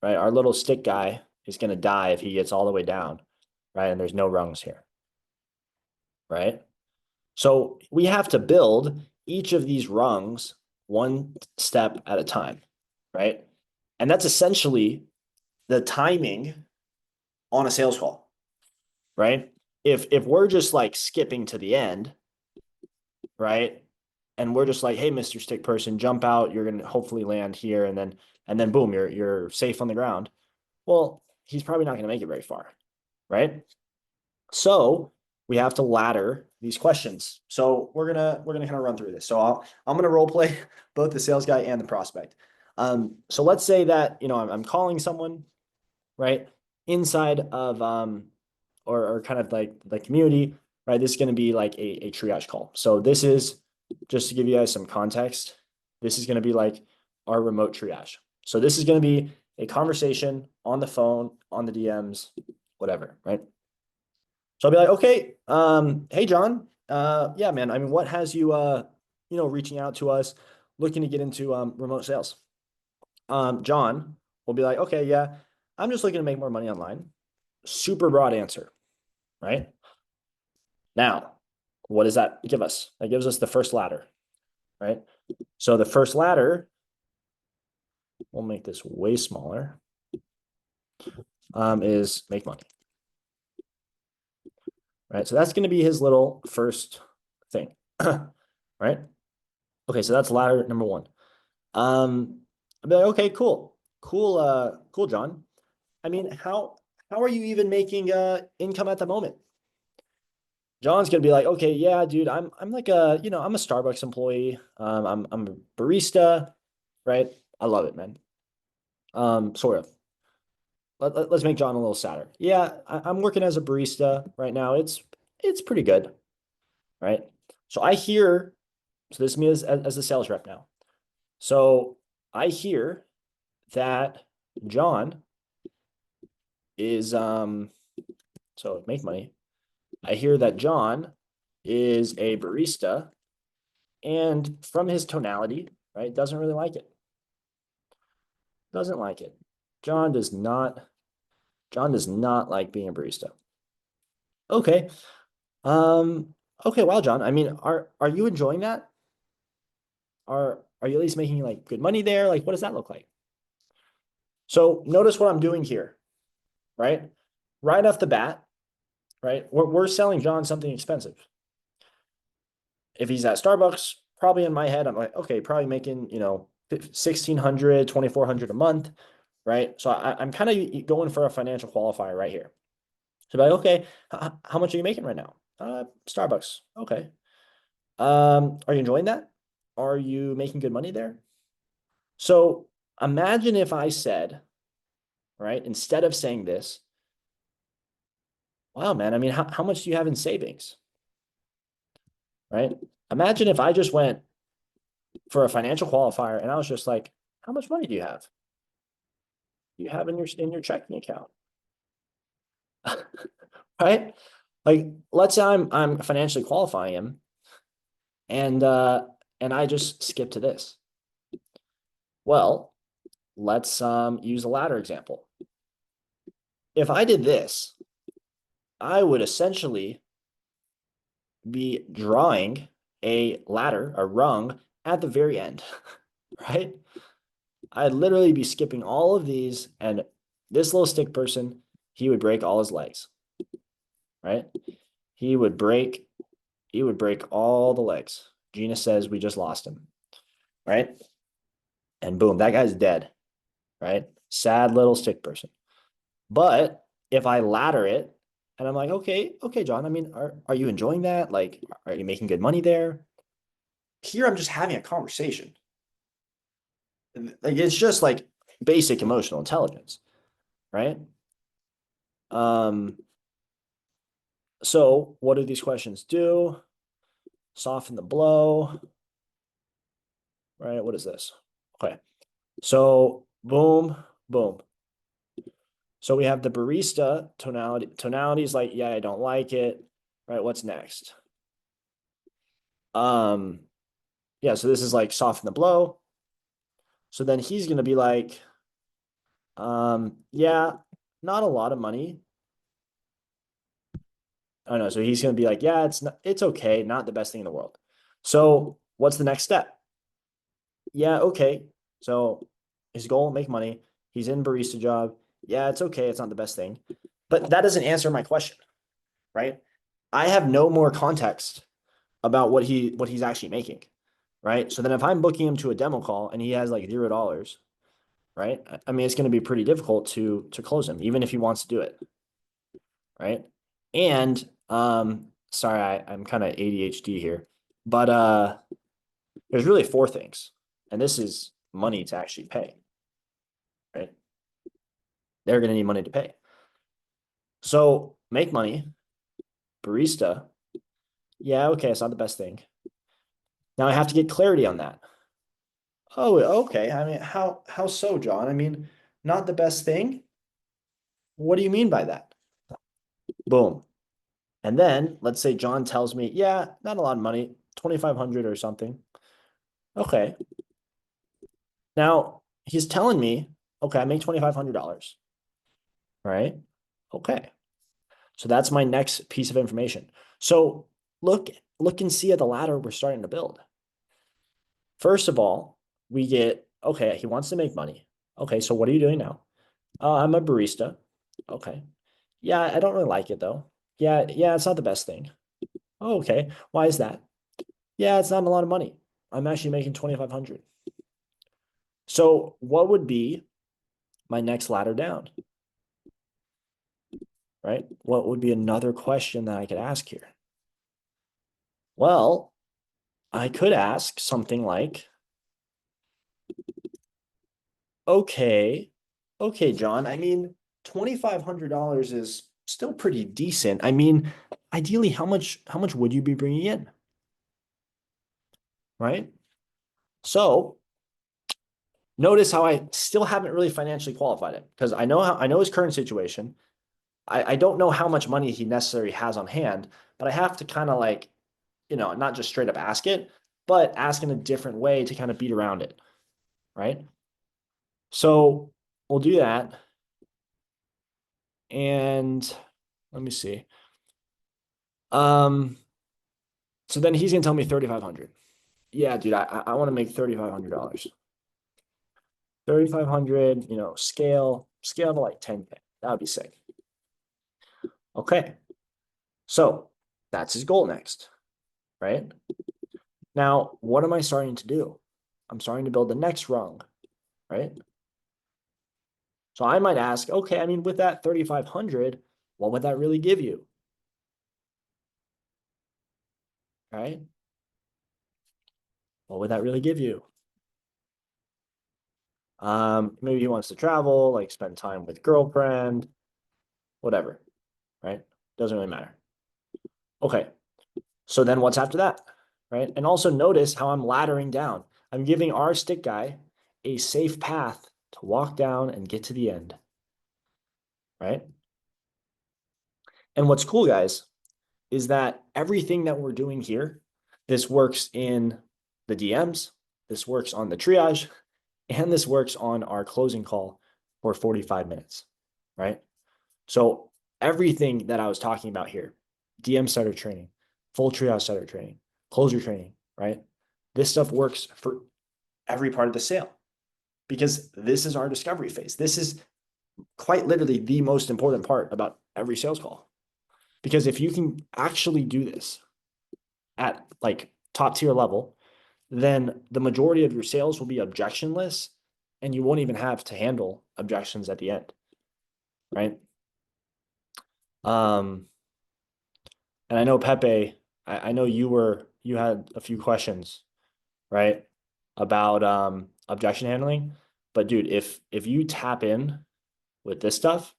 right? Our little stick guy is going to die if he gets all the way down, right? And there's no rungs here, right? So we have to build each of these rungs one step at a time, right? And that's essentially the timing on a sales call, right? If we're just like skipping to the end, right? And we're just like, hey, Mr. Stick Person, jump out, you're gonna hopefully land here, and then boom, you're safe on the ground. Well, he's probably not gonna make it very far, right? So we have to ladder these questions. So we're gonna kind of run through this. So I'm gonna role play both the sales guy and the prospect. So let's say that I'm calling someone, right, inside of or kind of like the community, right? This is going to be like a triage call. So this is just to give you guys some context. This is going to be like our remote triage. So this is going to be a conversation on the phone, on the DMs, whatever, right? So I'll be like, okay, hey John, yeah, man. I mean, what has you, reaching out to us, looking to get into remote sales? John will be like, okay, yeah, I'm just looking to make more money online. Super broad answer, right? Now, what does that give us? That gives us the first ladder, right? So the first ladder, we'll make this way smaller, is make money. right? So that's going to be his little first thing, right? Okay, so that's ladder number one. I'll be like, okay, cool, John. I mean, how are you even making income at the moment? John's gonna be like, okay, yeah, dude, I'm like I'm a Starbucks employee. I'm a barista, right? I love it, man. Sort of. Let's make John a little sadder. Yeah, I'm working as a barista right now. It's pretty good, right? So I hear, so this is me as a sales rep now. So I hear that John is so make money. I hear that John is a barista, and from his tonality, right, doesn't really like it. Doesn't like it. John does not John does not like being a barista. Okay. Okay, well, John, I mean, are you enjoying that? Are you at least making like good money there? Like, what does that look like? So notice what I'm doing here, right? Right off the bat, right? We're selling John something expensive. If he's at Starbucks, probably in my head, I'm like, okay, probably making, 1,600, 2,400 a month, right? So I'm kind of going for a financial qualifier right here. So like, okay, how much are you making right now? Starbucks. Okay. Are you enjoying that? Are you making good money there? So imagine if I said, right, instead of saying this, wow, man, I mean, how much do you have in savings? Right? Imagine if I just went for a financial qualifier and I was just like, how much money do you have? You have in your checking account? Right? Like, let's say I'm financially qualifying him and I just skip to this. Well, let's use a ladder example. If I did this, I would essentially be drawing a ladder, a rung at the very end, right? I'd literally be skipping all of these, and this little stick person, he would break all his legs, right? He would break, he would break all the legs. Gina says we just lost him, right? And boom, that guy's dead, right? Sad little stick person. But if I ladder it and I'm like, okay, John, I mean, are you enjoying that? Like, are you making good money there? Here, I'm just having a conversation. Like, it's just like basic emotional intelligence, right? Um, so what do these questions do? Soften the blow, right? What is this? Okay. So boom, boom. So we have the barista tonality. Tonality is like, yeah, I don't like it. Right. What's next? Um, yeah, so this is like soften the blow. So then he's gonna be like, yeah, not a lot of money. Oh no, so he's gonna be like, yeah, it's okay, not the best thing in the world. So what's the next step? Yeah, okay. So his goal, make money. He's in barista job. Yeah, it's okay. It's not the best thing. But that doesn't answer my question, right? I have no more context about what he's actually making, right? So then if I'm booking him to a demo call and he has like $0, right? I mean, it's going to be pretty difficult to close him, even if he wants to do it, right? And sorry, I'm kind of ADHD here, but there's really four things, and this is money to actually pay, right? They're going to need money to pay. So make money, barista. Yeah, okay, it's not the best thing. Now I have to get clarity on that. Oh, okay. I mean, how so, John? I mean, not the best thing? What do you mean by that? Boom. And then let's say John tells me, yeah, not a lot of money, 2,500 or something. Okay. Now he's telling me, okay, I make $2,500. Right? Okay. So that's my next piece of information. So look and see at the ladder we're starting to build. First of all, we get, okay, he wants to make money. Okay, so what are you doing now? I'm a barista. Okay. Yeah, I don't really like it though. Yeah, yeah, it's not the best thing. Oh, okay. Why is that? Yeah, it's not a lot of money. I'm actually making 2,500. So what would be my next ladder down? Right? What would be another question that I could ask here? Well, I could ask something like, okay, okay, John, I mean, $2,500 is still pretty decent. I mean, ideally, how much would you be bringing in? Right? So notice how I still haven't really financially qualified it because I know his current situation. I don't know how much money he necessarily has on hand, but I have to kind of like, not just straight up ask it, but ask in a different way to kind of beat around it, right? So we'll do that. And let me see. Um, so then he's gonna tell me 3,500. Yeah, dude, I want to make $3,500. 3,500, scale to like 10K. That would be sick. Okay. So that's his goal next, right? Now, what am I starting to do? I'm starting to build the next rung, right? So I might ask, okay, I mean, with that 3,500, what would that really give you? Right? What would that really give you? Maybe he wants to travel, like spend time with girlfriend, whatever, right? Doesn't really matter. Okay. So then what's after that? Right? And also notice how I'm laddering down. I'm giving our stick guy a safe path to walk down and get to the end, right? And what's cool, guys, is that everything that we're doing here, this works in the DMs, this works on the triage, and this works on our closing call for 45 minutes, right? So everything that I was talking about here, DM starter training, full triage starter training, closure training, right? This stuff works for every part of the sale because this is our discovery phase. This is quite literally the most important part about every sales call. Because if you can actually do this at like top tier level, then the majority of your sales will be objectionless and you won't even have to handle objections at the end, right? Um, and I know Pepe, I know you had a few questions, right? About objection handling. But dude, if you tap in with this stuff,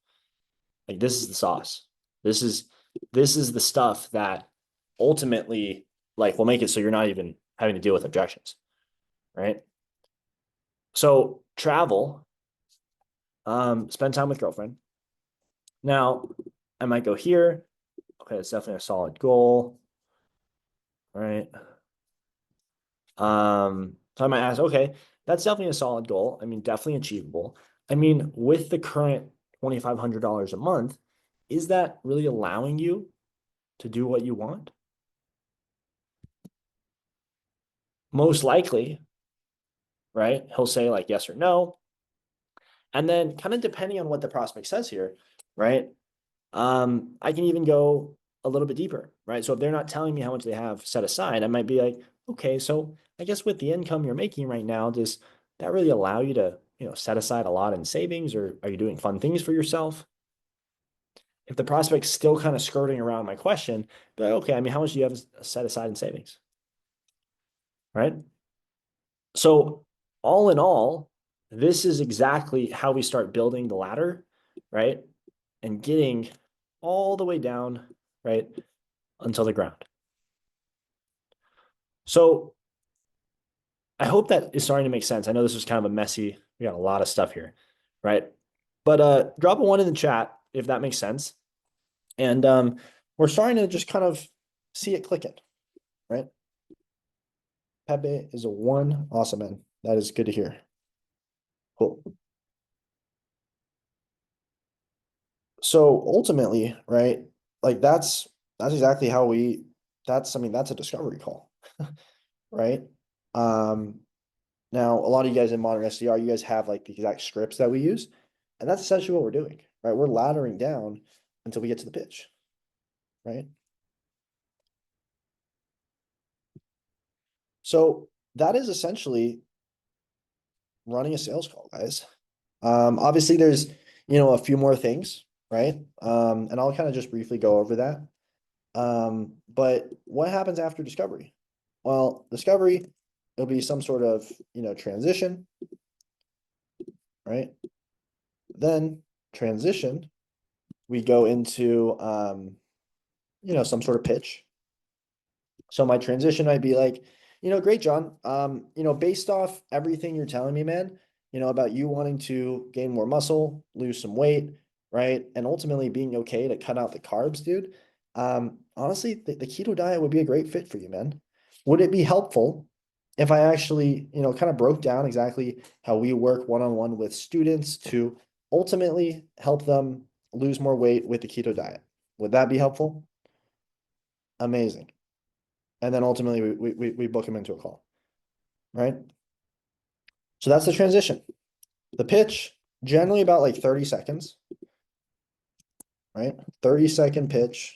like this is the sauce. This is this is the stuff that ultimately like will make it so you're not even having to deal with objections, right? So travel, spend time with girlfriend. Now, I might go here. Okay, it's definitely a solid goal, right? So I might ask, okay, that's definitely a solid goal. I mean, definitely achievable. I mean, with the current $2,500 a month, is that really allowing you to do what you want? Most likely, right? He'll say like yes or no. And then kind of depending on what the prospect says here, right? I can even go a little bit deeper, right? So if they're not telling me how much they have set aside, I might be like, okay, so I guess with the income you're making right now, does that really allow you to, set aside a lot in savings, or are you doing fun things for yourself? If the prospect's still kind of skirting around my question, be like, okay, I mean, how much do you have set aside in savings? Right? So all in all, this is exactly how we start building the ladder, right? And getting all the way down, right, until the ground. So I hope that is starting to make sense. I know this was kind of a messy, we got a lot of stuff here, right? But drop a one in the chat if that makes sense. And we're starting to just kind of see it clicking, right? Pepe is a one. Awesome, man. That is good to hear. Cool. So ultimately, right, like that's exactly how I mean, that's a discovery call, right? Um, Now, a lot of you guys in modern SDR, you guys have like the exact scripts that we use, and that's essentially what we're doing, right? We're laddering down until we get to the pitch. right? So that is essentially running a sales call, guys. Obviously there's, a few more things, right? And I'll kind of just briefly go over that. But what happens after discovery? Well, discovery, it'll be some sort of, transition, right? Then transition, we go into, some sort of pitch. So my transition might be like, great, John. Based off everything you're telling me, man, about you wanting to gain more muscle, lose some weight, right? And ultimately being okay to cut out the carbs, dude. Honestly, the keto diet would be a great fit for you, man. Would it be helpful if I actually, kind of broke down exactly how we work one-on-one with students to ultimately help them lose more weight with the keto diet? Would that be helpful? Amazing. And then ultimately we book him into a call, right? So that's the transition. The pitch, generally about like 30 seconds, right? 30-second pitch,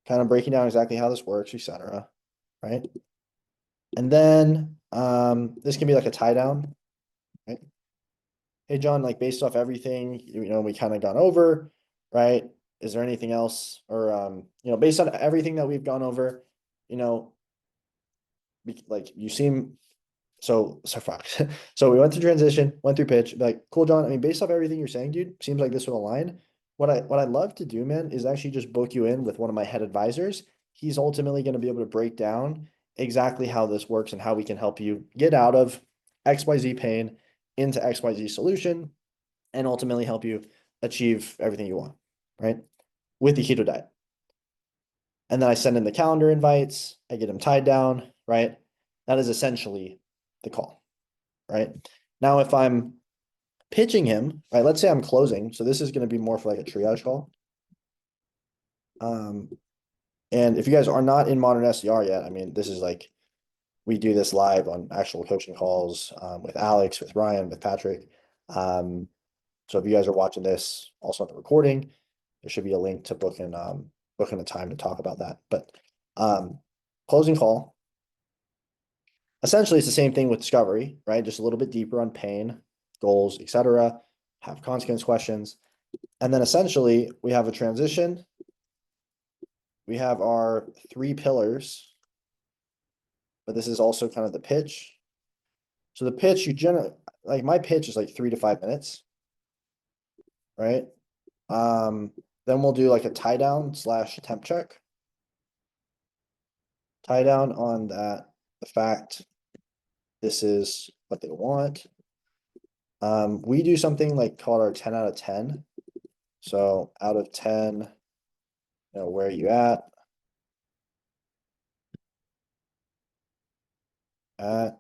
kind of breaking down exactly how this works, etc. Right? And then this can be like a tie down, right? Hey John, like based off everything, we kind of gone over, right? Is there anything else or based on everything that we've gone over, you know, like you seem so fuck. So we went through transition, went through pitch, like, cool, John. I mean, based off everything you're saying, dude, seems like this would align. What I'd love to do, man, is actually just book you in with one of my head advisors. He's ultimately going to be able to break down exactly how this works and how we can help you get out of XYZ pain into XYZ solution and ultimately help you achieve everything you want, right? With the keto diet. And then I send in the calendar invites, I get them tied down, right? That is essentially the call, right? Now, if I'm pitching him, right, let's say I'm closing. So this is going to be more for like a triage call. And if you guys are not in modern SDR yet, I mean, this is like, we do this live on actual coaching calls with Alex, with Ryan, with Patrick. So if you guys are watching this also on the recording, there should be a link to booking a time to talk about that. But closing call, essentially it's the same thing with discovery, right? Just a little bit deeper on pain, goals, etc. Have consequence questions. And then essentially we have a transition. We have our 3 pillars, but this is also kind of the pitch. So the pitch, you generally, like my pitch is like 3 to 5 minutes, right? Then we'll do like a tie down slash temp check. Tie down on that, the fact this is what they want. We do something like called our 10 out of 10. So out of 10, where are you at? At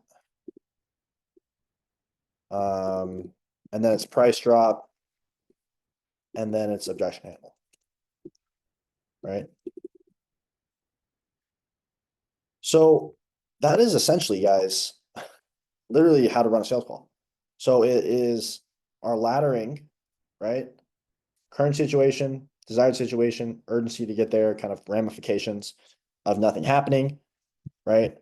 and then it's price drop, and then it's objection handle, right? So that is essentially, guys, literally how to run a sales call. So it is our laddering, right? Current situation, desired situation, urgency to get there, kind of ramifications of nothing happening, right?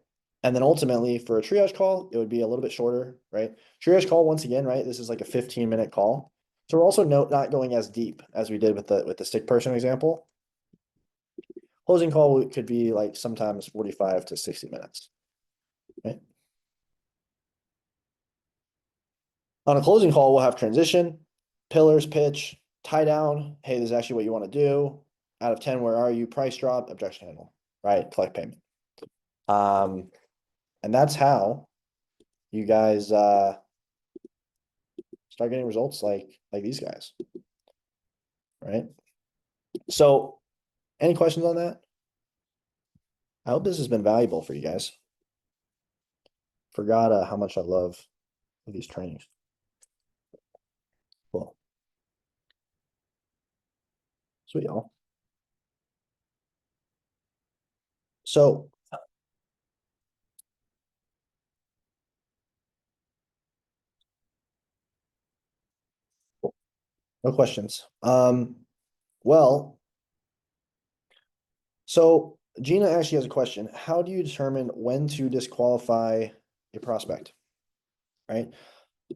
And then ultimately for a triage call, it would be a little bit shorter, right? Triage call, once again, right? This is like a 15-minute call. So we're also not going as deep as we did with the stick person example. Closing call could be like sometimes 45 to 60 minutes, right? On a closing call, we'll have transition, pillars, pitch, tie down. Hey, this is actually what you want to do. Out of 10, where are you? Price drop, objection handle, right? Collect payment. And that's how you guys start getting results like these guys, right? So any questions on that? I hope this has been valuable for you guys. Forgot how much I love these trainings. Cool. Sweet, y'all. So no questions. Well, So Gina actually has a question. How do you determine when to disqualify a prospect? Right.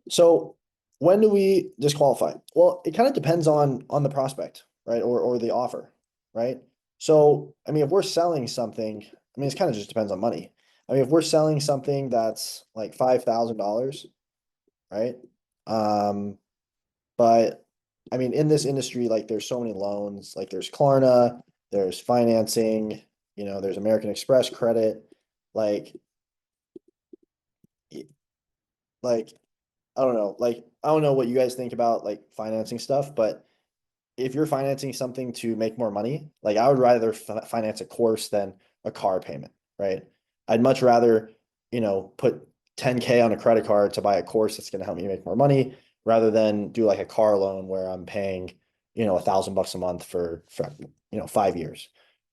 So when do we disqualify? Well, it kind of depends on the prospect, right? Or the offer, right? So I mean, if we're selling something, I mean, it kind of just depends on money. I mean, if we're selling something that's like $5,000, right? Um, but I mean, in this industry, like there's so many loans, like there's Klarna, there's financing, there's American Express credit, like, like I don't know what you guys think about like financing stuff, but if you're financing something to make more money, like I would rather finance a course than a car payment, right? I'd much rather, put 10K on a credit card to buy a course that's going to help me make more money rather than do like a car loan where I'm paying, $1,000 a month for 5 years,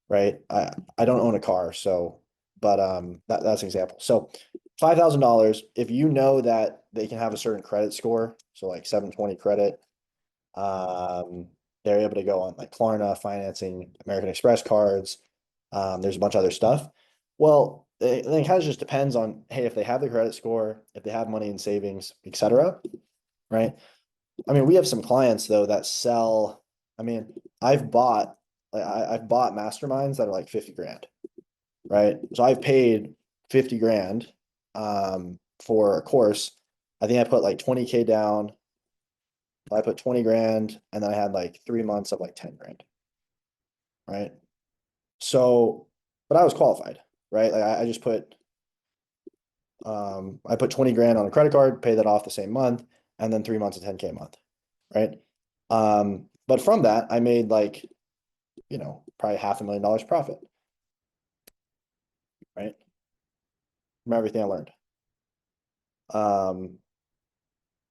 right? I don't own a car, so that's an example. So $5,000, if you know that they can have a certain credit score, so like 720 credit, um, they're able to go on like Klarna financing, American Express cards. There's a bunch of other stuff. Well, then it kind of just depends on, hey, if they have the credit score, if they have money in savings, etc. Right. I mean, we have some clients though that sell. I mean, I've bought masterminds that are like 50 grand, right? So I've paid 50 grand for a course. I think I put like 20K down. I put 20 grand and then I had like 3 months of like 10 grand, right? So, but I was qualified, right? Like I just I put 20 grand on a credit card, pay that off the same month, and then 3 months of 10K a month, right? But from that, I made like, probably $500,000 profit, right? From everything I learned. Um,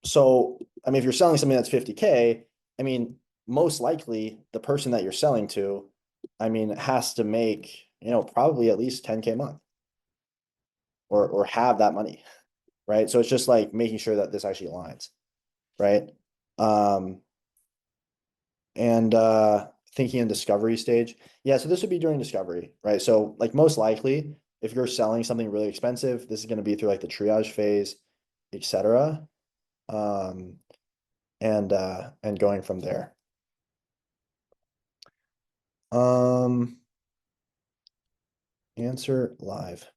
so, I mean, if you're selling something that's 50K, I mean, most likely the person that you're selling to, I mean, has to make, probably at least 10K a month or have that money, right? So it's just like making sure that this actually aligns, right? Um, and thinking in discovery stage. Yeah, so this would be during discovery, right? So like most likely, if you're selling something really expensive, this is going to be through like the triage phase, etc. Um, and going from there. Um, Answer live.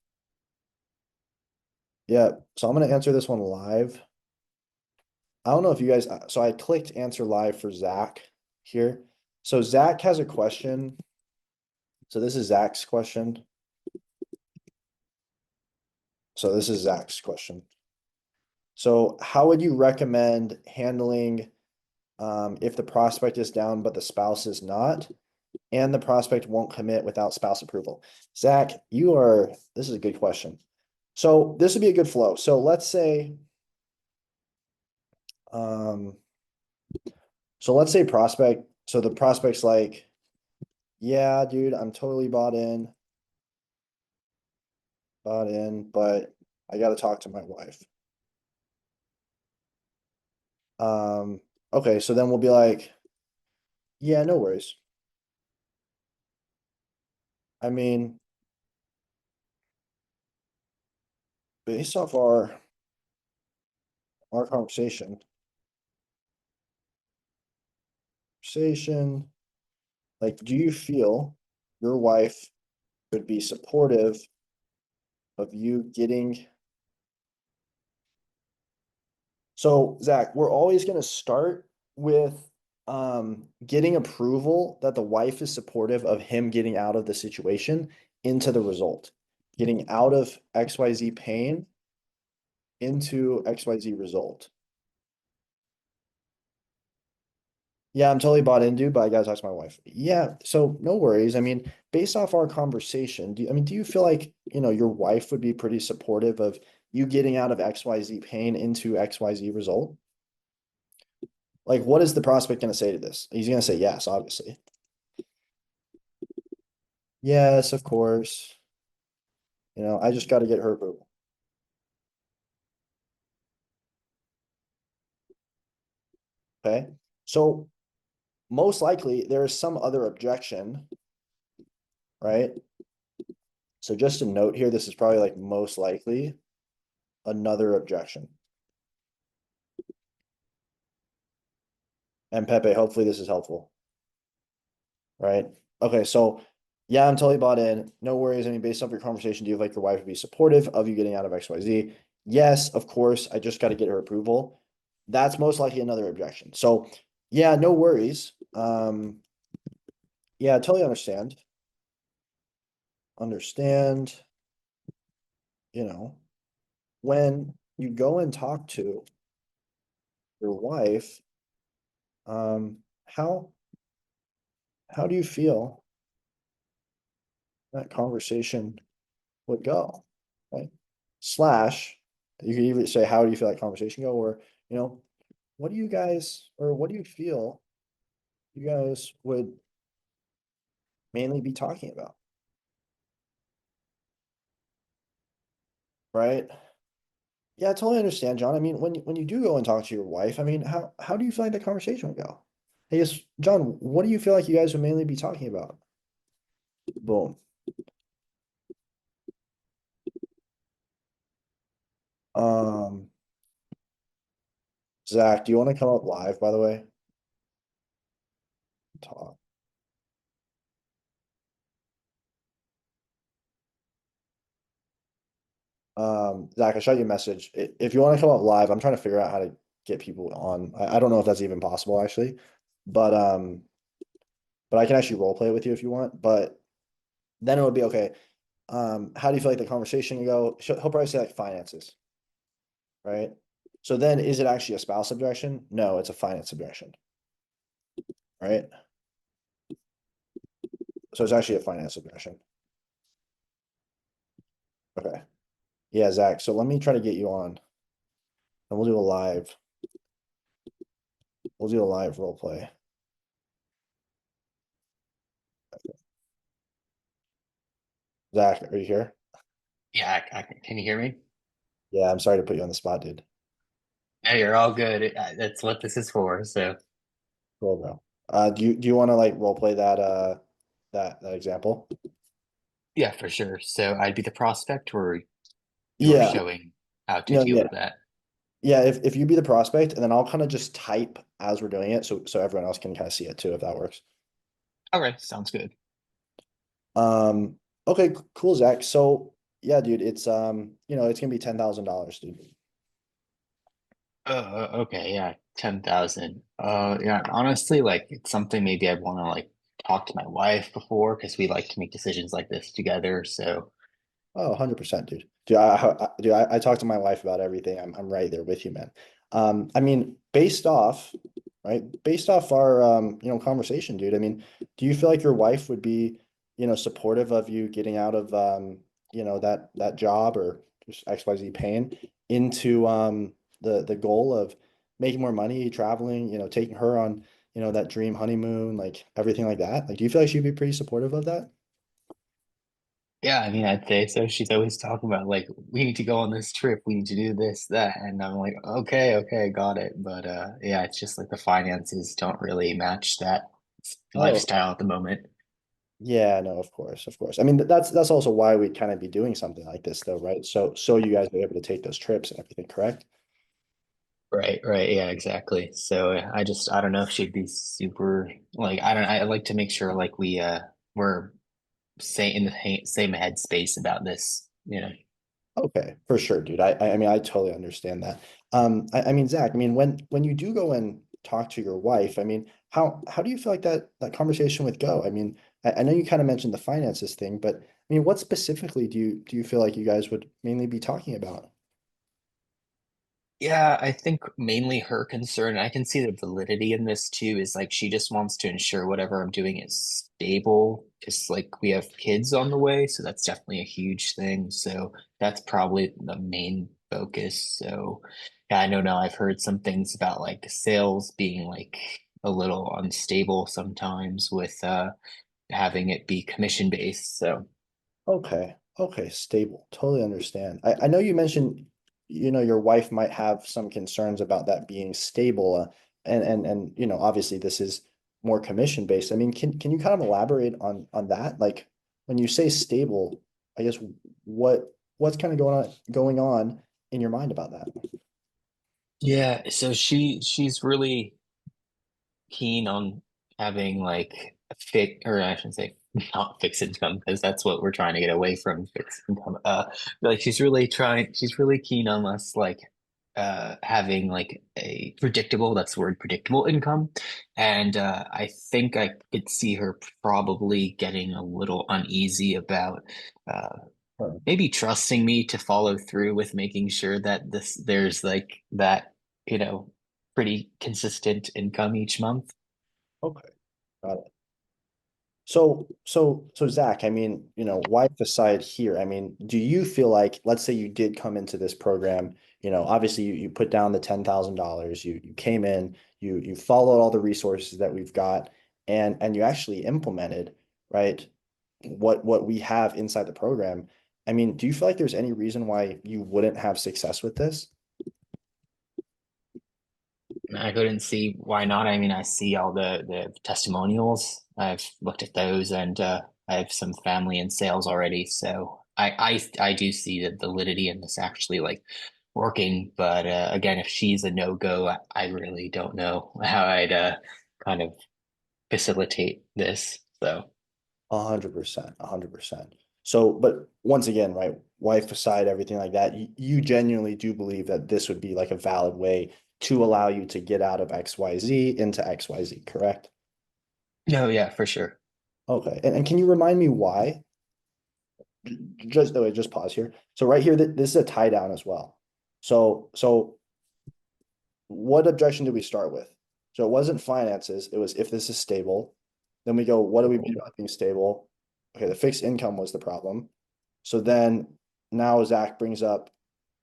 Yeah, so I'm gonna answer this one live. I don't know if you guys, so I clicked answer live for Zach here. So Zach has a question. So this is Zach's question. So this is Zach's question. So how would you recommend handling if the prospect is down but the spouse is not, and the prospect won't commit without spouse approval? Zach, this is a good question. So this would be a good flow. So let's say, um, so the prospect's like, yeah, dude, I'm totally bought in, but I got to talk to my wife. Um, okay, so then we'll be like, yeah, no worries. I mean, based off our conversation, like, do you feel your wife would be supportive of you getting? So, Zach, we're always going to start with getting approval that the wife is supportive of him getting out of the situation into the result, getting out of XYZ pain into XYZ result. Yeah, I'm totally bought into, but I gotta talk to my wife. Yeah, so no worries. I mean, based off our conversation, do you feel like, your wife would be pretty supportive of you getting out of XYZ pain into XYZ result? Like, what is the prospect gonna say to this? He's gonna say yes, obviously. Yes, of course. I just gotta get her approval. Okay. So most likely there is some other objection right? So just a note here, this is probably like most likely another objection. And Pepe, hopefully this is helpful, right? Okay, so yeah, I'm totally bought in. No worries. I mean, based off your conversation, do you feel like your wife would be supportive of you getting out of XYZ? Yes, of course. I just got to get her approval. That's most likely another objection. So yeah, no worries. Yeah, totally understand. Understand, you know, when you go and talk to your wife, um, how do you feel that conversation would go? Right? Slash, you could even say, how do you feel that conversation go? Or, you know, what do you guys, or what do you feel you guys would mainly be talking about? Right? Yeah, I totally understand, John. I mean, when you do go and talk to your wife, I mean, how do you feel like the conversation would go? Hey, yes, John, what do you feel like you guys would mainly be talking about? Boom. Um, Zach, do you want to come up live, by the way? Talk. Zach, I shot you a message. If you want to come up live, I'm trying to figure out how to get people on. I don't know if that's even possible actually, but but I can actually role play with you if you want. But then it would be okay. How do you feel like the conversation can go? He'll probably say like finances, right? So then is it actually a spouse objection? No, it's a finance objection, right? So it's actually a finance objection. Okay. Yeah, Zach. So let me try to get you on and we'll do a live. We'll do a live role play. Zach, are you here? Yeah, can you hear me? Yeah, I'm sorry to put you on the spot, dude. No, you're all good. That's what this is for. So, Cool, bro. Do you want to like role play that that example? yeah, for sure. So I'd be the prospect, or you're Yeah. showing how to No, deal yeah. with that. Yeah, if you be the prospect and then I'll kind of just type as we're doing it so everyone else can kind of see it too if that works. Okay, sounds good. Um okay, cool, Zach. So yeah, dude, it's it's gonna be $10,000, dude. Okay, yeah, 10,000. Yeah, honestly, like it's something maybe I'd want to like talk to my wife before because we like to make decisions like this together. So, Oh, 100%, dude. I talk to my wife about everything. I'm right there with you, man. I mean, based off, right? Based off our conversation, dude. I mean, do you feel like your wife would be, supportive of you getting out of that job or just XYZ pain into the goal of making more money, traveling, taking her on, that dream honeymoon, like everything like that? Like, do you feel like she'd be pretty supportive of that? yeah, I mean, I'd say so. She's always talking about like we need to go on this trip, we need to do this, that, and I'm like, okay, okay, got it. But yeah, it's just like the finances don't really match that Oh, lifestyle at the moment. yeah, no, of course, of course. I mean, that's also why we'd kind of be doing something like this, though, right? So you guys are able to take those trips and everything, correct? Right, right, yeah, exactly. So I don't know if she'd be super like I like to make sure like we're say in the same headspace about this, you know. Okay, for sure, dude. I mean, I totally understand that. I mean, Zach, I mean, when you do go and talk to your wife, I mean, how do you feel like that conversation would go? I mean, I know you kind of mentioned the finances thing, but I mean, what specifically do you feel like you guys would mainly be talking about? Yeah, I think mainly her concern, I can see the validity in this too, is like she just wants to ensure whatever I'm doing is stable. Just like we have kids on the way, so that's definitely a huge thing. So that's probably the main focus. So yeah, I know now I've heard some things about like sales being like a little unstable sometimes with having it be commission based. So Okay. Okay. Stable. Totally understand. I know you mentioned, your wife might have some concerns about that being stable. And obviously this is more commission based. I mean, can you kind of elaborate on that? Like when you say stable, I guess what's kind of going on in your mind about that? Yeah, so she's really keen on having like a fix, or I shouldn't say not fixed income, because that's what we're trying to get away from, fixed income. Like she's really keen on us like having like a predictable, that's the word, predictable income. And I think I could see her probably getting a little uneasy about uh Or- maybe trusting me to follow through with making sure that there's like that, you know, pretty consistent income each month. Okay, got it. So Zach, I mean, wife aside here, I mean, do you feel like, let's say you did come into this program, obviously you put down the $10,000, you came in, you followed all the resources that we've got, and you actually implemented, right, what we have inside the program. I mean, do you feel like there's any reason why you wouldn't have success with this? I couldn't see why not. I mean, I see all the testimonials. I've looked at those, and I have some family in sales already, so I do see the validity in this actually like working. But again, if she's a no-go, I really don't know how I'd kind of facilitate this. So 100%, 100%. So, but once again, right, wife aside, everything like that, you genuinely do believe that this would be like a valid way to allow you to get out of XYZ into XYZ, correct? no, yeah, for sure. Okay. And can you remind me why? Just the way, just pause here. So right here, this is a tie down as well. So what objection did we start with? So it wasn't finances, it was if this is stable. Then we go, what do we mean by being stable? Okay, the fixed income was the problem. So then now Zach brings up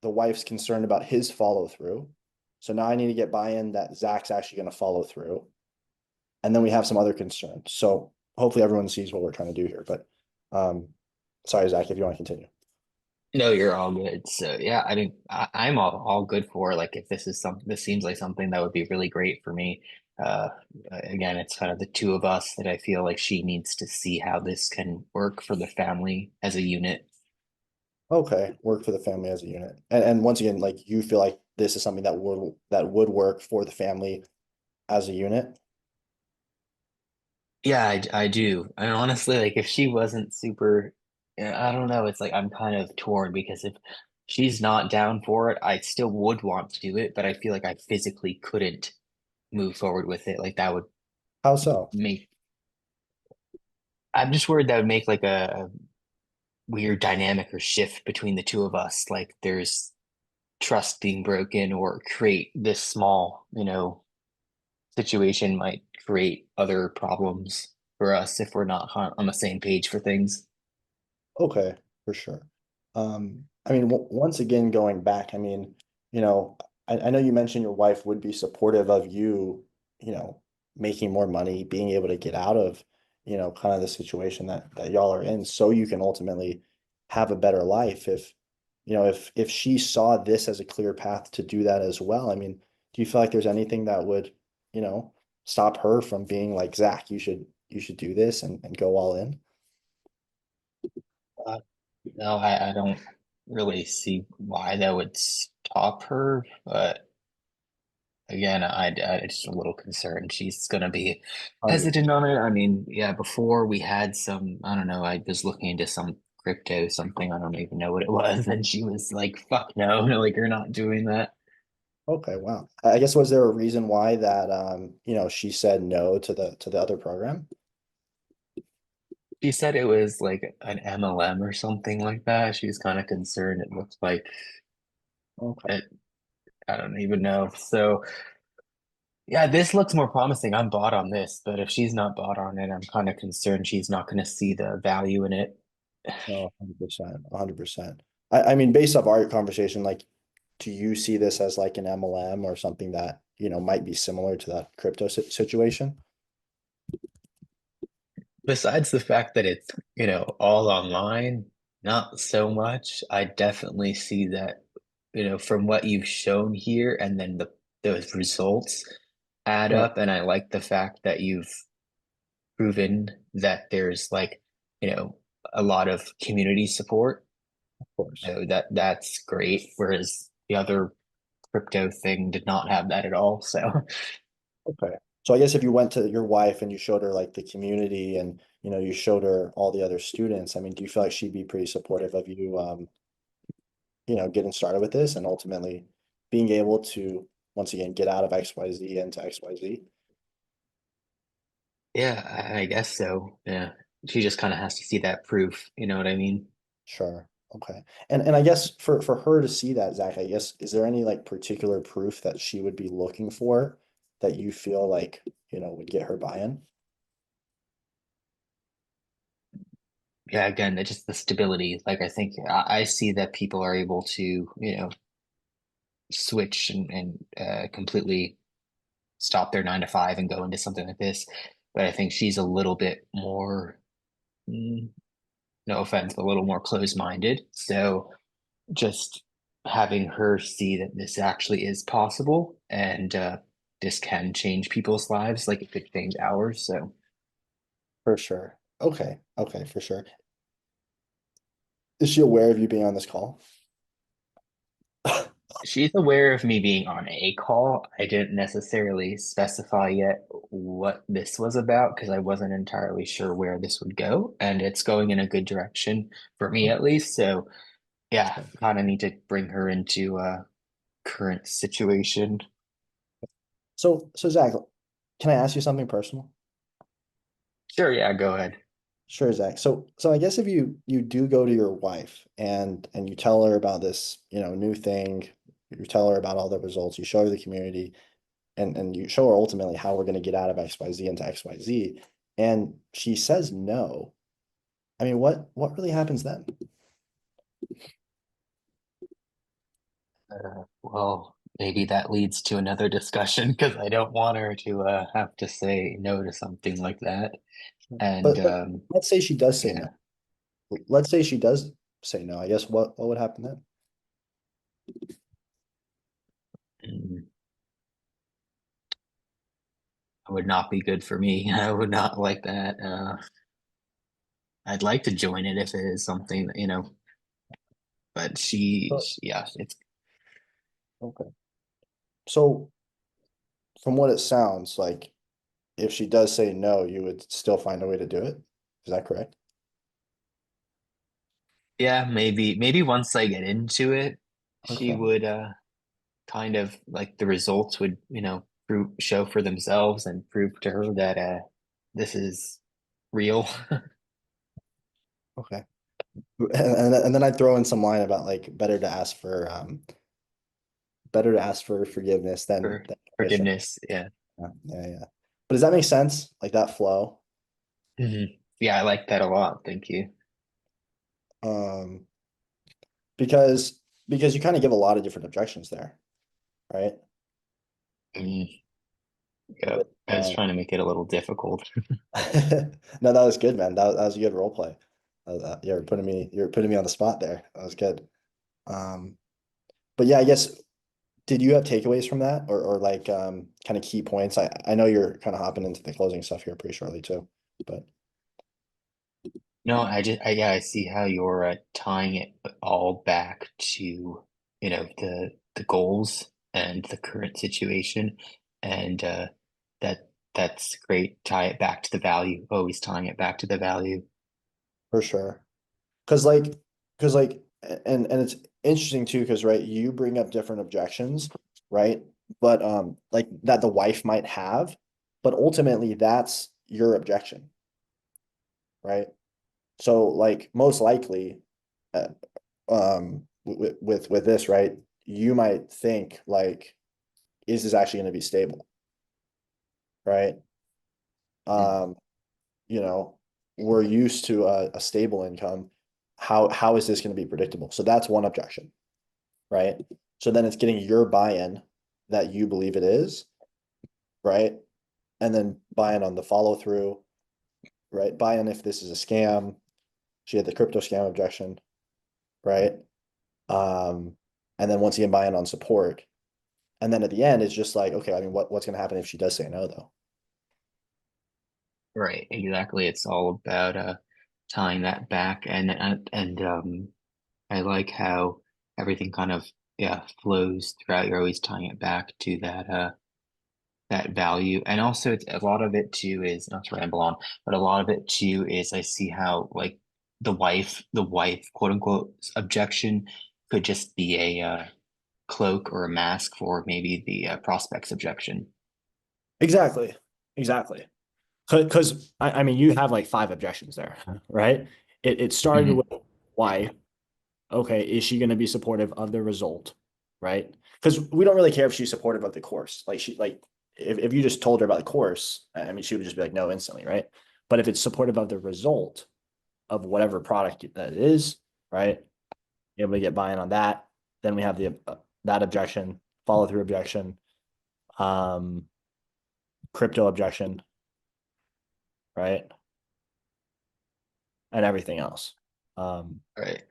the wife's concerned about his follow through. So now I need to get buy-in that Zach's actually going to follow through. And then we have some other concerns. So hopefully everyone sees what we're trying to do here. But sorry, Zach, if you want to continue. No, you're all good. So yeah, I mean, I'm all good for like if this is something, this seems like something that would be really great for me. Uh, Again, it's kind of the two of us that I feel like she needs to see how this can work for the family as a unit. Okay, work for the family as a unit. And once again, like you feel like this is something that would work for the family as a unit. Yeah, I do. And honestly, like if she wasn't super, yeah, I don't know. It's like I'm kind of torn because if she's not down for it, I still would want to do it, but I feel like I physically couldn't move forward with it. Like that would How so? make. I'm just worried that would make like a weird dynamic or shift between the two of us. Like there's trust being broken or create this small, situation might create other problems for us if we're not on the same page for things. Okay, for sure. I mean, once again, going back, I mean, you know, I know you mentioned your wife would be supportive of you, you know, making more money, being able to get out of, kind of the situation that y'all are in, so you can ultimately have a better life. If she saw this as a clear path to do that as well, I mean, do you feel like there's anything that would, you know, stop her from being like, Zach, you should do this and go all in? Uh, no, I don't really see why that would stop her, but again, I just a little concerned she's gonna be 100. hesitant on it. I mean, yeah, before we had some, I don't know, I was looking into some crypto something, I don't even know what it was, and she was like, "Fuck no, no, like you're not doing that." Okay, wow. I guess was there a reason why that she said no to the other program? She said it was like an MLM or something like that. She was kind of concerned. It looked like Okay. it, I don't even know. So yeah, this looks more promising. I'm bought on this, but if she's not bought on it, I'm kind of concerned she's not going to see the value in it. No, 100%, 100%. I mean, based off our conversation, like, do you see this as like an MLM or something that, might be similar to that crypto situation? Besides the fact that it's, all online, not so much. I definitely see that, from what you've shown here and then those results add Right. up. And I like the fact that you've proven that there's like, a lot of community support. Of course. So that's great. Whereas the other crypto thing did not have that at all. So Okay. So I guess if you went to your wife and you showed her like the community and you showed her all the other students, I mean, do you feel like she'd be pretty supportive of you getting started with this and ultimately being able to once again get out of XYZ into XYZ? yeah, I guess so. Yeah. She just kind of has to see that proof, you know what I mean? Sure. Okay. And I guess for her to see that, Zach, I guess is there any like particular proof that she would be looking for that you feel like, would get her buy-in? Yeah, again, just the stability. Like I think I see that people are able to, switch and completely stop their 9 to 5 and go into something like this. But I think she's a little bit more, mm, no offense, but a little more closed-minded. So just having her see that this actually is possible and this can change people's lives, like it could change ours. So For sure. Okay. Okay, for sure. Is she aware of you being on this call? she's aware of me being on a call. I didn't necessarily specify yet what this was about because I wasn't entirely sure where this would go, and it's going in a good direction for me at least. So yeah, Okay. kind of need to bring her into current situation. So Zach, can I ask you something personal? Sure, yeah, go ahead. Sure, Zach. So I guess if you do go to your wife and you tell her about this, new thing, you tell her about all the results, you show her the community, and you show her ultimately how we're going to get out of XYZ into XYZ, and she says no. I mean, what really happens then? Well, maybe that leads to another discussion because I don't want her to have to say no to something like that. And But let's say she does say yeah, no. Let's say she does say no. I guess what would happen then? mm, it would not be good for me. I would not like that. I'd like to join it if it is something that, but Oh, yeah, it's okay. So from what it sounds like, if she does say no, you would still find a way to do it. Is that correct? yeah, maybe once I get into it, she Okay. would kind of like the results would, show for themselves and prove to her that this is real. Okay. And then I'd throw in some line about like better to ask for forgiveness For than permission. forgiveness. Yeah. Yeah, yeah, yeah. But does that make sense? Like that flow? Yeah, I like that a lot. Thank you. Um, because you kind of give a lot of different objections there, right? Mm, yeah, With I was trying to make it a little difficult. no, that was good, man. That was a good role play. You're putting me on the spot there. That was good. Um, but yeah, I guess did you have takeaways from that or like kind of key points? I know you're kind of hopping into the closing stuff here pretty shortly too, but No, yeah, I see how you're tying it all back to, the goals and the current situation, and that's great. Tie it back to the value. Always tying it back to the value. for sure. Cause like, cause like, and it's interesting too, cause right, you bring up different objections, right? But like that the wife might have, but ultimately that's your objection, right? So like most likely, uh, with this, right, you might think like, is this actually going to be stable, right? Mm. Um, you know, we're used to a stable income. How is this going to be predictable? So that's one objection, right? So then it's getting your buy-in that you believe it is, right? And then buy-in on the follow through, right? Buy-in if this is a scam. She had the crypto scam objection, right? Um, and then once again, buy-in on support. And then at the end, it's just like, okay, I mean, what's going to happen if she does say no, though? Right, exactly. It's all about tying that back, and I like how everything kind of yeah flows throughout. You're always tying it back to that value, and also it's, a lot of it too is not to ramble on, but a lot of it too is I see how like the wife quote unquote objection could just be a cloak or a mask for maybe the prospect's objection. Exactly. Exactly. Because I mean, you have like five objections there, right? It started with Hmm. why. Okay, is she going to be supportive of the result, right? Because we don't really care if she's supportive of the course. Like if you just told her about the course, I mean, she would just be like, no, instantly, right? But if it's supportive of the result of whatever product that is, right? Able to get buy-in on that. Then we have the that objection, follow through objection, um, crypto objection, right? And everything else. Um, Right.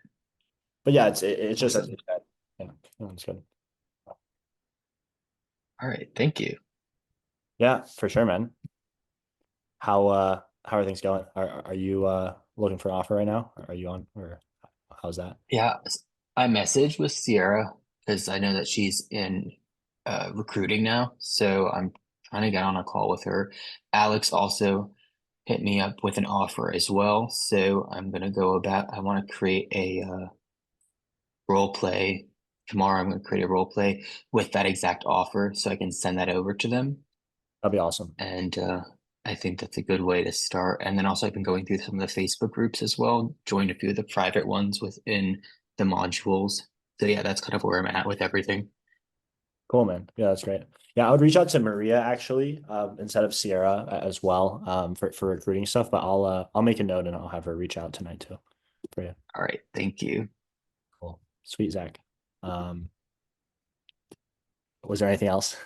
but yeah, it's just as Awesome. you said. Yeah, that's good. All right. Thank you. Yeah, for sure, man. How are things going? Are you looking for an offer right now? Are you on or how's that? Yeah, I messaged with Sierra because I know that she's in recruiting now, so I'm trying to get on a call with her. Alex also hit me up with an offer as well, so I'm gonna go about. I want to create a role play tomorrow. I'm gonna create a role play with that exact offer, so I can send that over to them. That'd be awesome. And I think that's a good way to start. And then also I've been going through some of the Facebook groups as well, joined a few of the private ones within the modules. So yeah, that's kind of where I'm at with everything. Cool, man. Yeah, that's great. Yeah, I would reach out to Maria actually, instead of Sierra as well, for recruiting stuff. But I'll make a note and I'll have her reach out tonight too for you. All right, thank you. Cool. Sweet, Zach. Um, was there anything else?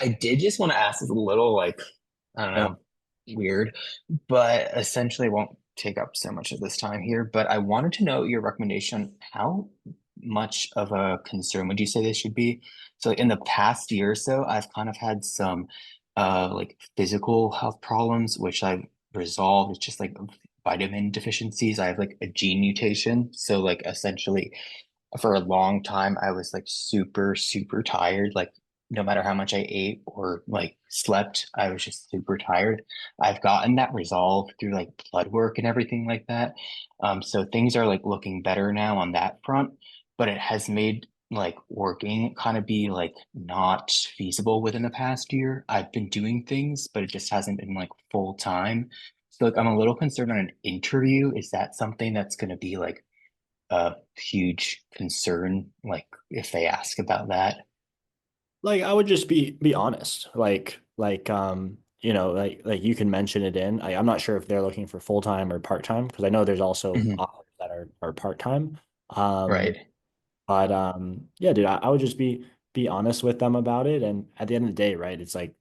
I did just want to ask this a little like, I don't Yeah, know, weird, but essentially won't take up so much of this time here. But I wanted to know your recommendation on how much of a concern would you say this should be? So in the past year or so, I've kind of had some like physical health problems, which I've resolved. It's just like vitamin deficiencies. I have like a gene mutation. So like essentially for a long time I was like super super tired, like no matter how much I ate or like slept, I was just super tired. I've gotten that resolved through like blood work and everything like that. So things are like looking better now on that front, but it has made like working kind of be like not feasible within the past year. I've been doing things but it just hasn't been like full time. So like I'm a little concerned on an interview. Is that something that's going to be like a huge concern, like if they ask about that? like I would just be honest. Like you can mention it in. I'm not sure if they're looking for full time or part time because I know there's also Mhm. offers that are part time. Um, Right, But yeah, dude, I would just be honest with them about it. And at the end of the day, right, it's like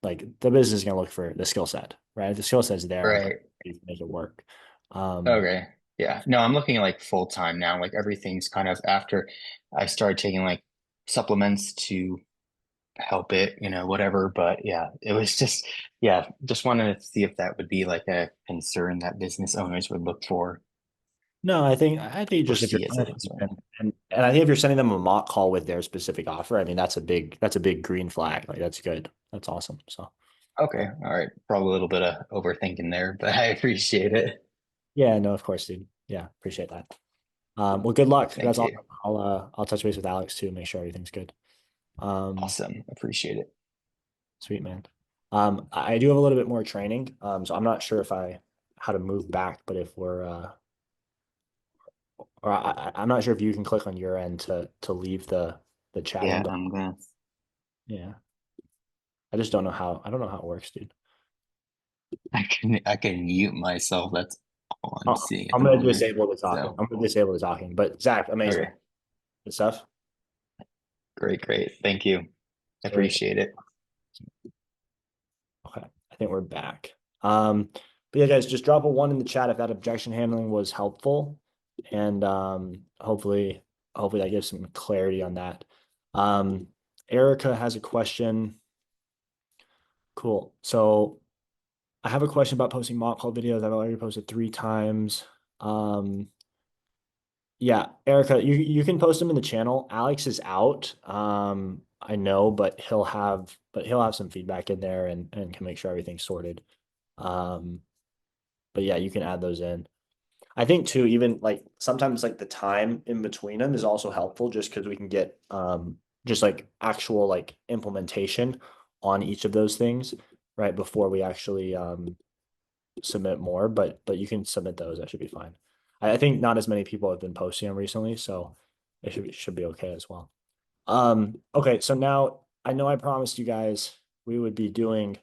the business is gonna look for the skill set, right? If the skill set's there, I'm pretty right. sure you can make it work. Um, Okay. Yeah. No, I'm looking at like full time now. Like everything's kind of after I started taking like supplements to help it, whatever. But yeah, it was just, yeah, just wanted to see if that would be like a concern that business owners would look for no, I think or just if you're see as a honest concern. and I think if you're sending them a mock call with their specific offer, I mean that's a big green flag. Like that's good. That's awesome. So Okay. All right. Probably a little bit of overthinking there, but I appreciate it. yeah, no, of course, dude. Yeah, appreciate that. Well, good luck. That's Thank you. awesome. I'll touch base with Alex too, make sure everything's good. Um, Awesome. Appreciate it. Sweet man. I do have a little bit more training. So I'm not sure if I how to move back, but if we're or I'm not sure if you can click on your end to leave the chat Yeah, window. I'm gonna Yeah. I just don't know how I don't know how it works, dude. I can mute myself. That's all I'm seeing at I'm the gonna moment. disable the talking. So I'm gonna disable the talking. But Zach, amazing. okay, Good stuff. great, great. Thank you. I Sweet. appreciate it. Okay. I think we're back. But yeah, guys, just drop a one in the chat if that objection handling was helpful. And hopefully that gives some clarity on that. Erica has a question. Cool. So I have a question about posting mock call videos. I've already posted 3 times. Um, yeah, Erica, you can post them in the channel. Alex is out. I know, but he'll have some feedback in there and can make sure everything's sorted. Um, but yeah, you can add those in. I think too, even like sometimes like the time in between them is also helpful just because we can get just like actual like implementation on each of those things right before we actually submit more, but you can submit those. That should be fine. I think not as many people have been posting them recently, so it should be okay as well. Okay, so now I know I promised you guys we would be doing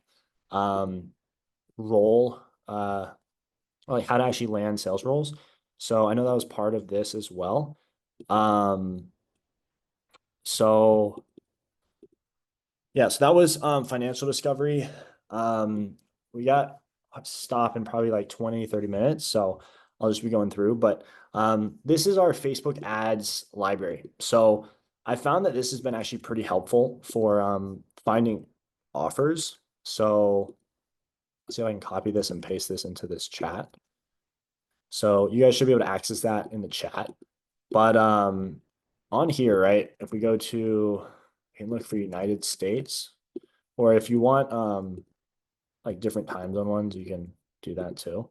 um role like how to actually land sales roles. So I know that was part of this as well. Um, so yeah, so that was financial discovery. We got a stop in probably like 20-30 minutes. So I'll just be going through, but this is our Facebook ads library. So I found that this has been actually pretty helpful for finding offers. So let's see if I can copy this and paste this into this chat. So you guys should be able to access that in the chat. But on here, right, if we go to, you can look for United States, or if you want like different time zone ones, you can do that too.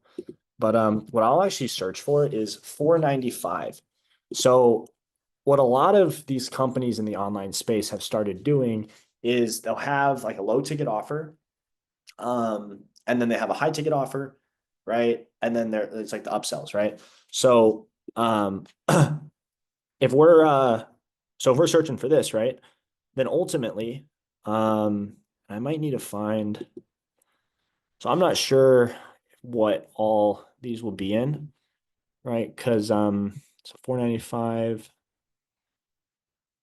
But what I'll actually search for is 495. So what a lot of these companies in the online space have started doing is they'll have like a low ticket offer, and then they have a high ticket offer, right? And then there it's like the upsells, right? So if we're if we're searching for this, right, then ultimately, I might need to find, so I'm not sure what all these will be in, right? Because so 495,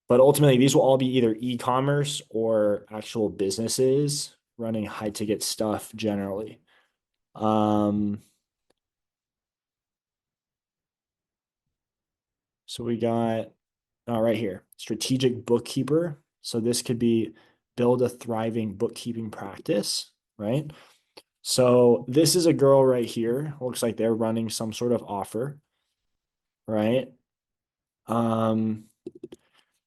but ultimately these will all be either e-commerce or actual businesses running high ticket stuff generally. Um, so we got right here, strategic bookkeeper. So this could be build a thriving bookkeeping practice, right? So this is a girl right here. Looks like they're running some sort of offer, right? Um,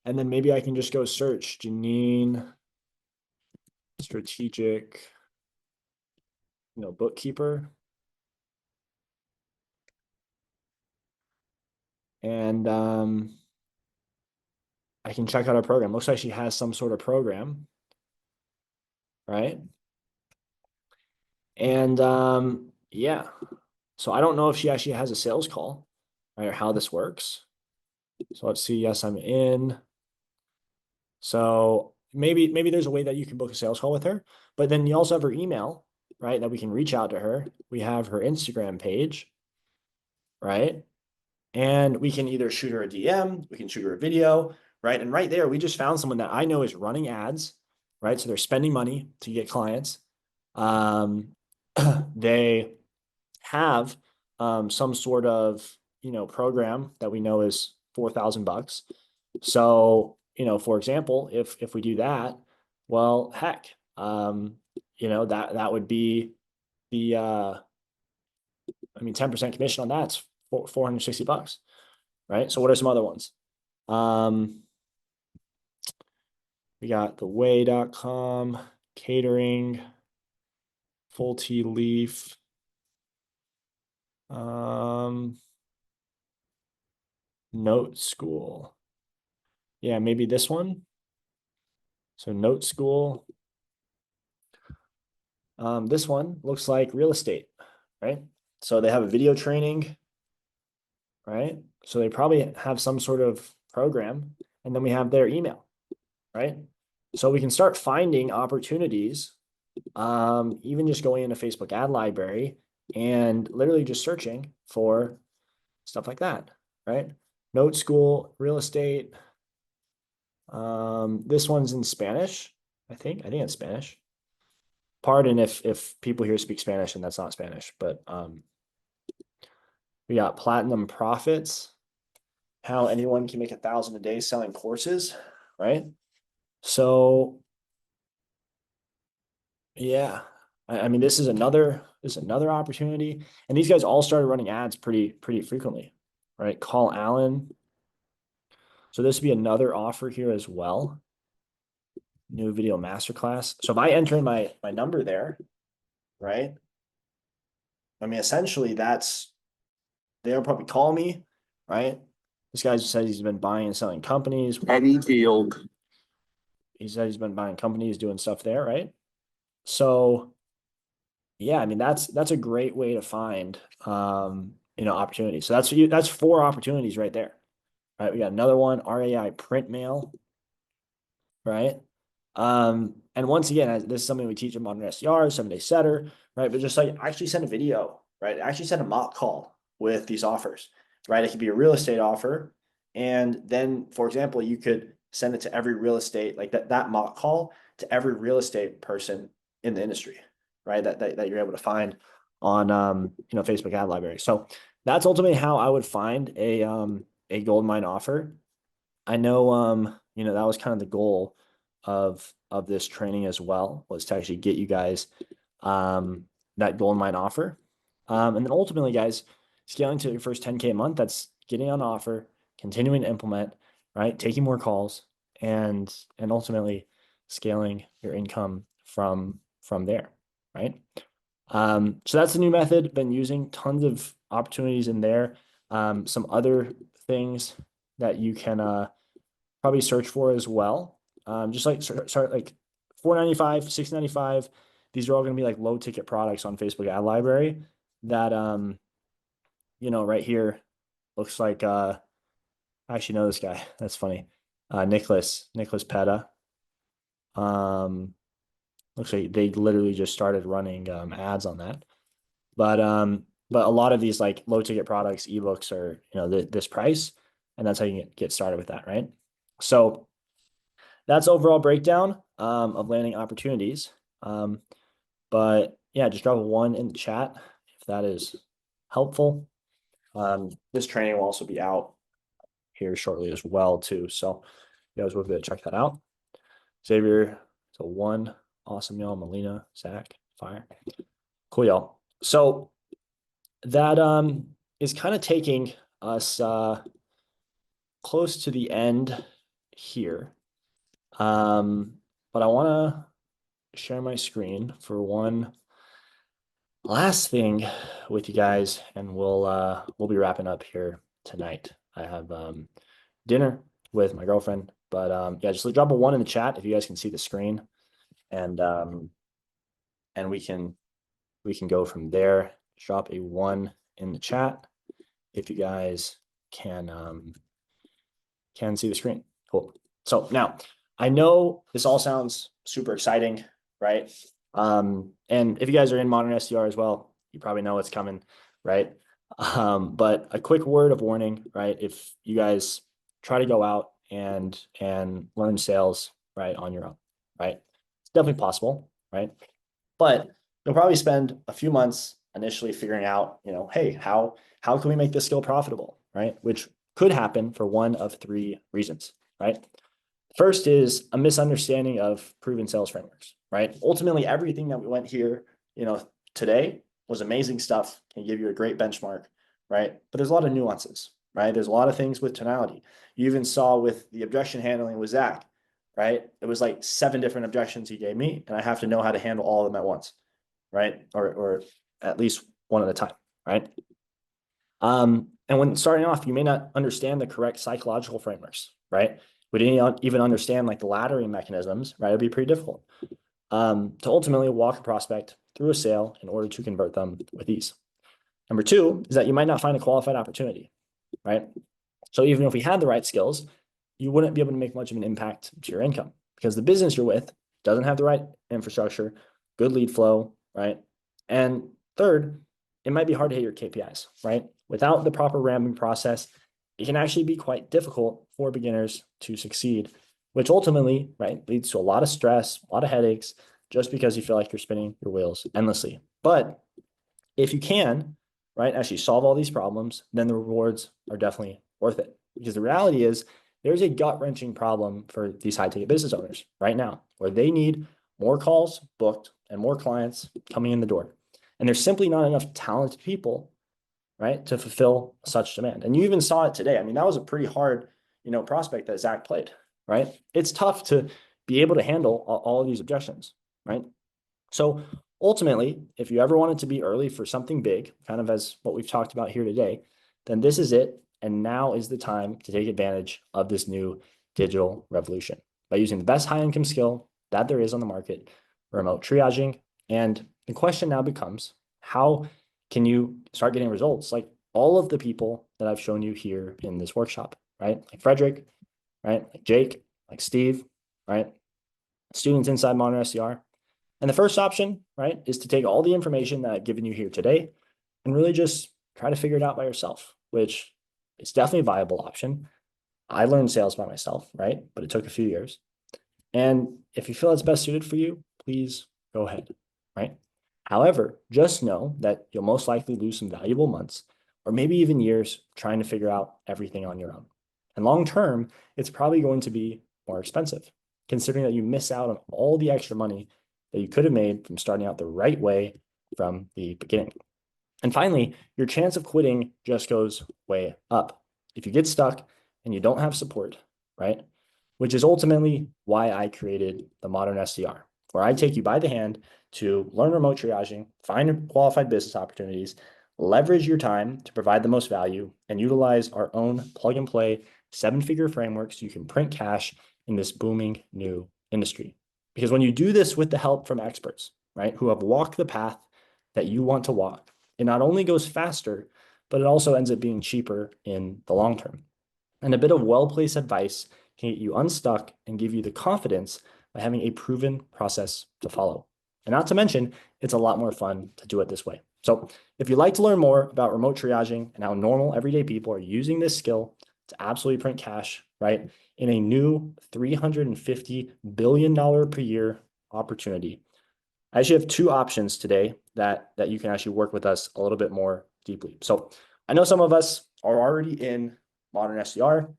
and then maybe I can just go search Janine strategic, bookkeeper. And I can check out her program. Looks like she has some sort of program, right? And yeah. So I don't know if she actually has a sales call, right, or how this works. So let's see. Yes, I'm in. So maybe there's a way that you can book a sales call with her, but then you also have her email, right? That we can reach out to her. We have her Instagram page, right? And we can either shoot her a DM, we can shoot her a video, right? And right there, we just found someone that I know is running ads, right? So they're spending money to get clients. Um, they have some sort of program that we know is $4,000. So for example, if we do that, well, heck, that would be the I mean 10% commission on that's $460, right? So what are some other ones? Um, we got theway.com, catering, full tea leaf. Um, Note School. Yeah, maybe this one. So Note School. This one looks like real estate, right? So they have a video training, right? So they probably have some sort of program, and then we have their email, right? So we can start finding opportunities, even just going into Facebook ad library and literally just searching for stuff like that, right? Note School, real estate. This one's in Spanish, I think. I think it's Spanish. Pardon if people here speak Spanish and that's not Spanish, but we got Platinum Profits, how anyone can make 1,000 a day selling courses, right? So yeah. I mean, this is another opportunity. And these guys all started running ads pretty frequently, right? Call Allen. So this would be another offer here as well. New video masterclass. So if I enter in my number there, right? I mean, essentially they'll probably call me, right? This guy says he's been buying and selling companies. Heavy field. He said he's been buying companies, doing stuff there, right? So yeah, I mean that's a great way to find opportunities. So that's four opportunities right there. Right. We got another one, RAI print mail, right? And once again, this is something we teach in modern SDR, 7-day setter, right? But just like actually send a video, right? Actually send a mock call with these offers, right? It could be a real estate offer. And then, for example, you could send it to every real estate, like that mock call to every real estate person in the industry, right? That you're able to find on Facebook ad library. So that's ultimately how I would find a gold mine offer. I know that was kind of the goal of this training as well, was to actually get you guys that gold mine offer. And then ultimately, guys, scaling to your first 10K a month, that's getting on offer, continuing to implement, right? Taking more calls and ultimately scaling your income from there, right? So that's the new method. Been using tons of opportunities in there. Some other things that you can probably search for as well. Just like start like $4.95, $6.95. These are all going to be like low ticket products on Facebook ad library that right here looks like I actually know this guy. That's funny. Nicholas Petta. Um Looks like they literally just started running ads on that. But a lot of these like low ticket products, ebooks are this price, and that's how you get started with that, right? So that's overall breakdown of landing opportunities. But yeah, just drop a one in the chat if that is helpful. This training will also be out here shortly as well too. So you guys will be able to check that out. Xavier, so one, awesome y'all. Melina, Zach, fire, cool y'all. So that is kind of taking us close to the end here. But I want to share my screen for one last thing with you guys, and we'll be wrapping up here tonight. I have dinner with my girlfriend, but yeah, just drop a one in the chat if you guys can see the screen, and we can go from there. Drop a one in the chat if you guys can see the screen. Cool. So now I know this all sounds super exciting, right? And if you guys are in modern SDR as well, you probably know what's coming, right? But a quick word of warning, right? If you guys try to go out and learn sales, right, on your own, right? It's definitely possible, right? But you'll probably spend a few months initially figuring out, hey, how can we make this skill profitable, right? Which could happen for one of three reasons, right? First is a misunderstanding of proven sales frameworks, right? Ultimately, everything that we went here, today was amazing stuff, can give you a great benchmark, right? But there's a lot of nuances, right? There's a lot of things with tonality. You even saw with the objection handling with Zach, right? It was like 7 different objections he gave me, and I have to know how to handle all of them at once, right? Or at least one at a time, right? And when starting off, you may not understand the correct psychological frameworks, right? We didn't even understand like the laddering mechanisms, right? It'd be pretty difficult to ultimately walk a prospect through a sale in order to convert them with ease. Number 2 is that you might not find a qualified opportunity, right? So even if we had the right skills, you wouldn't be able to make much of an impact to your income because the business you're with doesn't have the right infrastructure, good lead flow, right? And third, it might be hard to hit your KPIs, right? Without the proper ramping process, it can actually be quite difficult for beginners to succeed, which ultimately, right, leads to a lot of stress, a lot of headaches, just because you feel like you're spinning your wheels endlessly. But if you can, right, actually solve all these problems, then the rewards are definitely worth it. Because the reality is there's a gut-wrenching problem for these high-ticket business owners right now, where they need more calls booked and more clients coming in the door. And there's simply not enough talented people, right, to fulfill such demand. And you even saw it today. I mean, that was a pretty hard, prospect that Zach played, right? It's tough to be able to handle all of these objections, right? So ultimately, if you ever wanted to be early for something big, kind of as what we've talked about here today, then this is it. And now is the time to take advantage of this new digital revolution by using the best high income skill that there is on the market, remote triaging. And the question now becomes, how can you start getting results like all of the people that I've shown you here in this workshop, right? Like Frederick, right? Like Jake, like Steve, right? Students inside Modern SDR. And the first option, right, is to take all the information that I've given you here today and really just try to figure it out by yourself, which is definitely a viable option. I learned sales by myself, right? But it took a few years. And if you feel it's best suited for you, please go ahead, right? However, just know that you'll most likely lose some valuable months or maybe even years trying to figure out everything on your own. And long term, it's probably going to be more expensive, considering that you miss out on all the extra money that you could have made from starting out the right way from the beginning. And finally, your chance of quitting just goes way up. If you get stuck and you don't have support, right? Which is ultimately why I created the Modern SDR, where I take you by the hand to learn remote triaging, find qualified business opportunities, leverage your time to provide the most value, and utilize our own plug and play 7-figure framework so you can print cash in this booming new industry. Because when you do this with the help from experts, right, who have walked the path that you want to walk, it not only goes faster, but it also ends up being cheaper in the long term. And a bit of well-placed advice can get you unstuck and give you the confidence by having a proven process to follow. And not to mention, it's a lot more fun to do it this way. So if you'd like to learn more about remote triaging and how normal everyday people are using this skill to absolutely print cash, right, in a new $350 billion per year opportunity, I actually have two options today that you can actually work with us a little bit more deeply. So I know some of us are already in Modern SDR.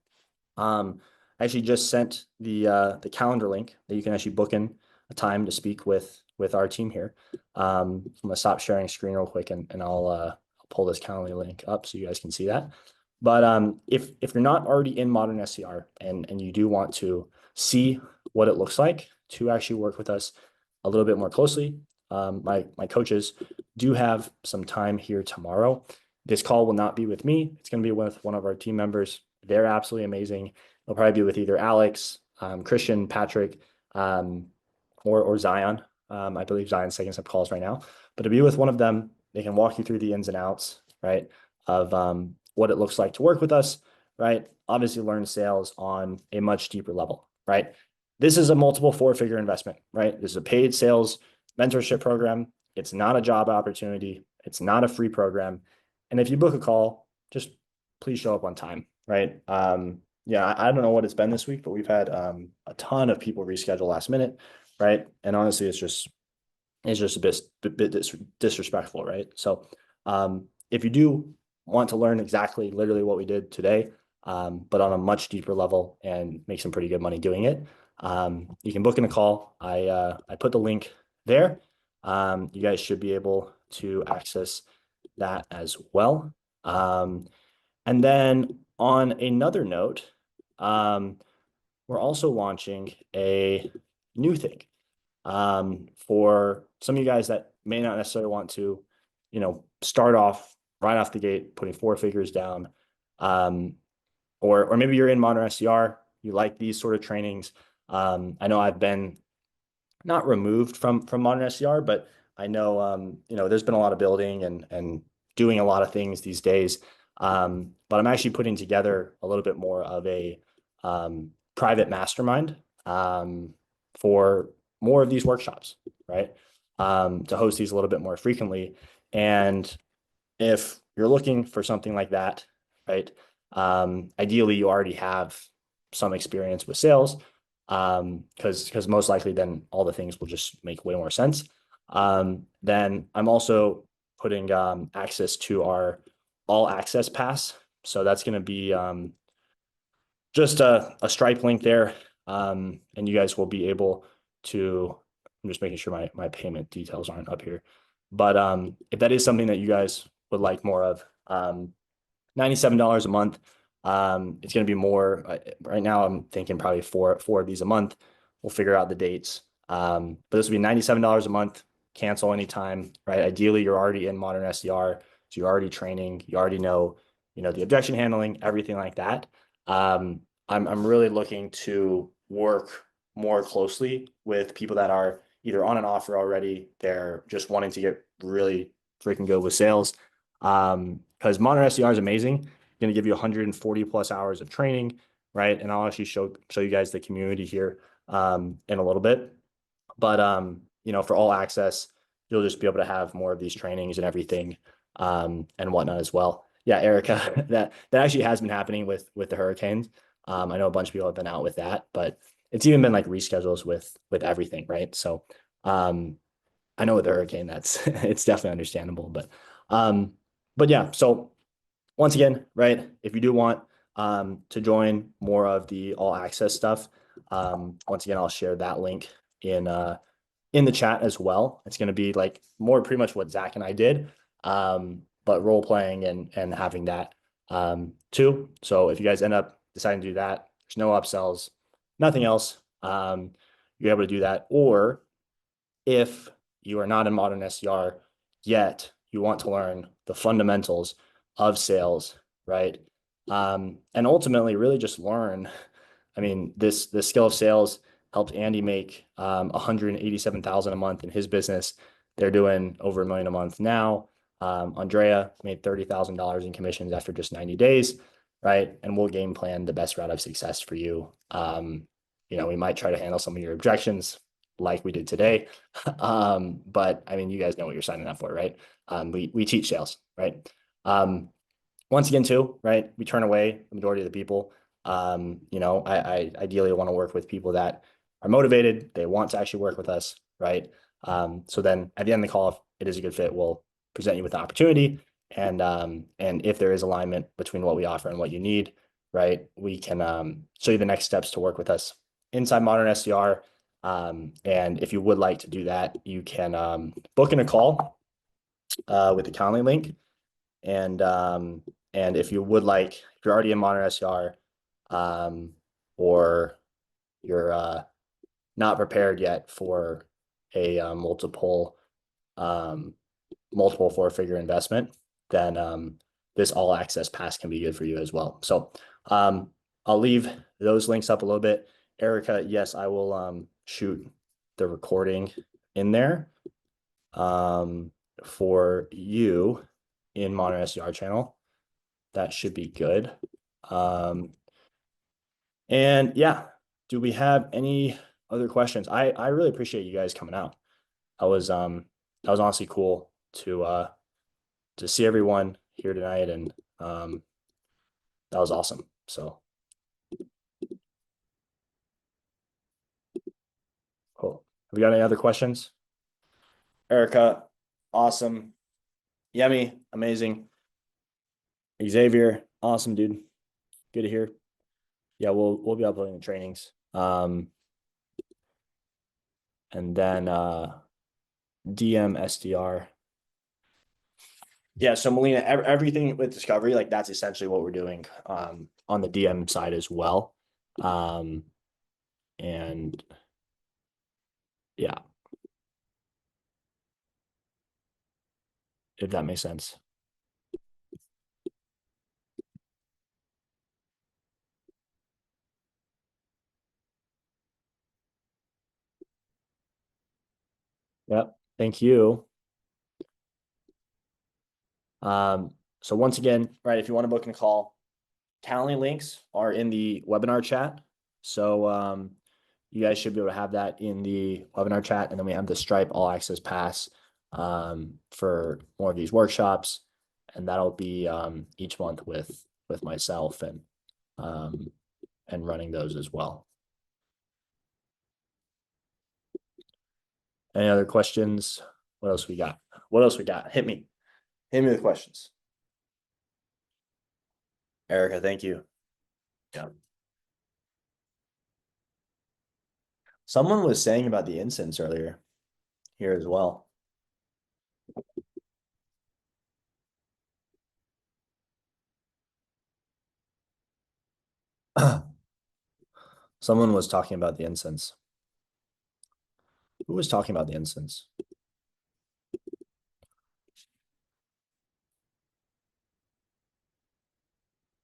I actually just sent the calendar link that you can actually book in a time to speak with our team here. I'm gonna stop sharing screen real quick and I'll pull this calendar link up so you guys can see that. But if you're not already in Modern SDR and you do want to see what it looks like to actually work with us a little bit more closely, my coaches do have some time here tomorrow. This call will not be with me. It's going to be with one of our team members. They're absolutely amazing. It'll probably be with either Alex, Christian, Patrick, or Zion. I believe Zion's taking some calls right now, but to be with one of them, they can walk you through the ins and outs, right, of what it looks like to work with us, right? Obviously, learn sales on a much deeper level, right? This is a multiple 4-figure investment, right? This is a paid sales mentorship program. It's not a job opportunity. It's not a free program. And if you book a call, just please show up on time, right? Yeah, I don't know what it's been this week, but we've had a ton of people reschedule last minute, right? And honestly, it's just a bit disrespectful, right? So if you do want to learn exactly literally what we did today, but on a much deeper level and make some pretty good money doing it, you can book in a call. I put the link there. You guys should be able to access that as well. And then on another note, we're also launching a new thing for some of you guys that may not necessarily want to, start off right off the gate, putting 4 figures down. Or maybe you're in Modern SDR, you like these sort of trainings. I know I've been not removed from Modern SDR, but I know there's been a lot of building and doing a lot of things these days. But I'm actually putting together a little bit more of a private mastermind for more of these workshops, right? To host these a little bit more frequently. And if you're looking for something like that, right? Ideally, you already have some experience with sales, because most likely then all the things will just make way more sense. Then I'm also putting access to our all access pass. So that's going to be just a Stripe link there. And you guys will be able to I'm just making sure my payment details aren't up here. But if that is something that you guys would like more of, $97 a month. It's going to be more. Right now, I'm thinking probably four of these a month. We'll figure out the dates. But this will be $97 a month. Cancel anytime, right? Ideally, you're already in modern SDR, so you're already training. You already know, the objection handling, everything like that. I'm really looking to work more closely with people that are either on an offer already. They're just wanting to get really freaking good with sales. Because modern SDR is amazing. Going to give you 140 plus hours of training, right? And I'll actually show you guys the community here in a little bit. But for all access, you'll just be able to have more of these trainings and everything and whatnot as well. Yeah, Erica, that actually has been happening with the hurricanes. I know a bunch of people have been out with that, but it's even been like reschedules with everything, right? So I know with the hurricane, that's it's definitely understandable, um, but yeah. So once again, right, if you do want to join more of the all access stuff, once again, I'll share that link in the chat as well. It's going to be like more pretty much what Zach and I did, but role playing and having that too. So if you guys end up deciding to do that, there's no upsells, nothing else. You're able to do that, or if you are not in modern SDR yet, you want to learn the fundamentals of sales, right? And ultimately, really just learn. I mean, this skill of sales helped Andy make 187,000 a month in his business. They're doing over $1 million a month now. Andrea made $30,000 in commissions after just 90 days, right? And we'll game plan the best route of success for you. We might try to handle some of your objections like we did today. But I mean, you guys know what you're signing up for, right? We teach sales, right? Once again, too, right? We turn away the majority of the people. I ideally want to work with people that are motivated. They want to actually work with us, right? So then at the end of the call, if it is a good fit, we'll present you with the opportunity. And if there is alignment between what we offer and what you need, right, we can show you the next steps to work with us inside Modern SDR. And if you would like to do that, you can book in a call with the Calendly link. And if you would like, if you're already in Modern SDR, or you're not prepared yet for a multiple four-figure investment, then this all access pass can be good for you as well. So I'll leave those links up a little bit. Erica, yes, I will shoot the recording in there for you in Modern SDR channel. That should be good. And yeah, do we have any other questions? I really appreciate you guys coming out. That was honestly cool to see everyone here tonight, and that was awesome. So cool. Have we got any other questions? Erica, awesome. Yemi, amazing. Xavier, awesome, dude. Good to hear. Yeah, we'll be uploading the trainings. And then DM SDR. Yeah, so Melina, everything with Discovery, like that's essentially what we're doing on the DM side as well. And yeah, if that makes sense. Yep. Thank you. So once again, right, if you want to book in a call, Calendly links are in the webinar chat. So you guys should be able to have that in the webinar chat. And then we have the Stripe All Access Pass for more of these workshops. And that'll be each month with myself and running those as well. Any other questions? What else we got? What else we got? Hit me. Hit me with questions. Erica, thank you. Yeah. Someone was saying about the incense earlier. here as well. Someone was talking about the incense. Who was talking about the incense?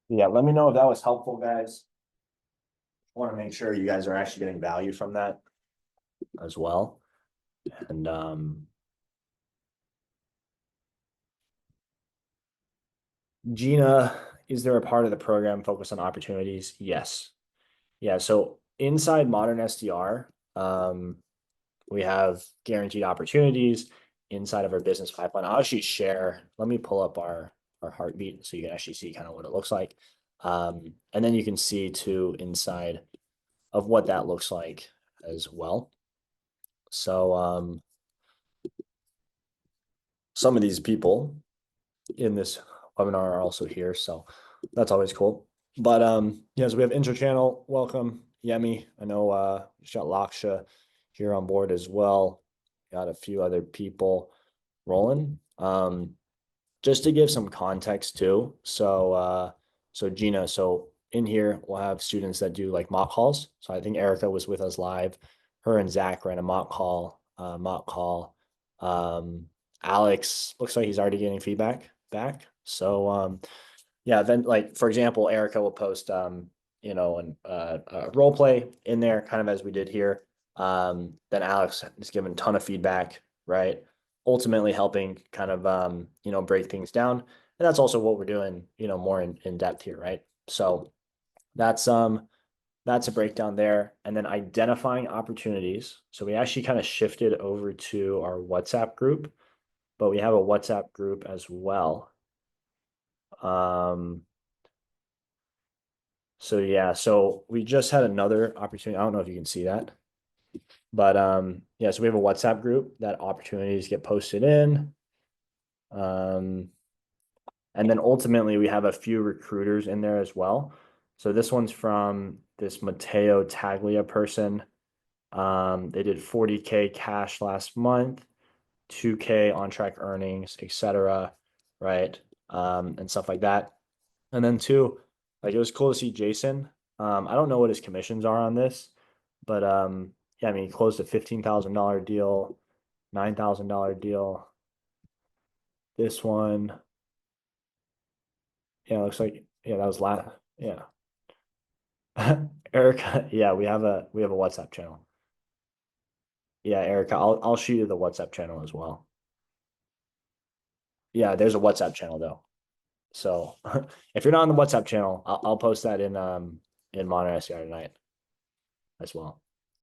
Yeah, let me know if that was helpful, guys. I want to make sure you guys are actually getting value from that as well. And Gina, is there a part of the program focused on opportunities? Yes. Yeah, so inside Modern SDR, we have guaranteed opportunities inside of our business pipeline. I'll actually share, let me pull up our heartbeat so you can actually see kind of what it looks like. And then you can see too inside of what that looks like as well. So some of these people in this webinar are also here, so that's always cool. But yeah, so we have Interchannel, welcome, Yemi. I know we got Laksha here on board as well. Got a few other people rolling. Just to give some context too. So Gina, so in here we'll have students that do like mock calls. So I think Erica was with us live. Her and Zach ran a mock call. Alex looks like he's already getting feedback back. So yeah, then like for example, Erica will post a role play in there, kind of as we did here. Then Alex is given a ton of feedback, right? Ultimately helping kind of break things down. And that's also what we're doing, more in depth here, right? So that's that's a breakdown there. And then identifying opportunities. So we actually kind of shifted over to our WhatsApp group, but we have a WhatsApp group as well. So yeah, so we just had another opportunity. I don't know if you can see that, but yeah, so we have a WhatsApp group that opportunities get posted in. Um, and then ultimately we have a few recruiters in there as well. So this one's from this Matteo Taglia person. They did 40K cash last month, 2K on track earnings, etc. Right? And stuff like that. And then two, like it was cool to see Jason. I don't know what his commissions are on this, but yeah, I mean, he closed a $15,000 deal, $9,000 deal. This one, yeah, looks like yeah, that was last. Yeah, Erica. Yeah, we have a WhatsApp channel. Yeah, Erica, I'll shoot you the WhatsApp channel as well. Yeah, there's a WhatsApp channel though. So if you're not on the WhatsApp channel, I'll post that in Modern SDR tonight as well.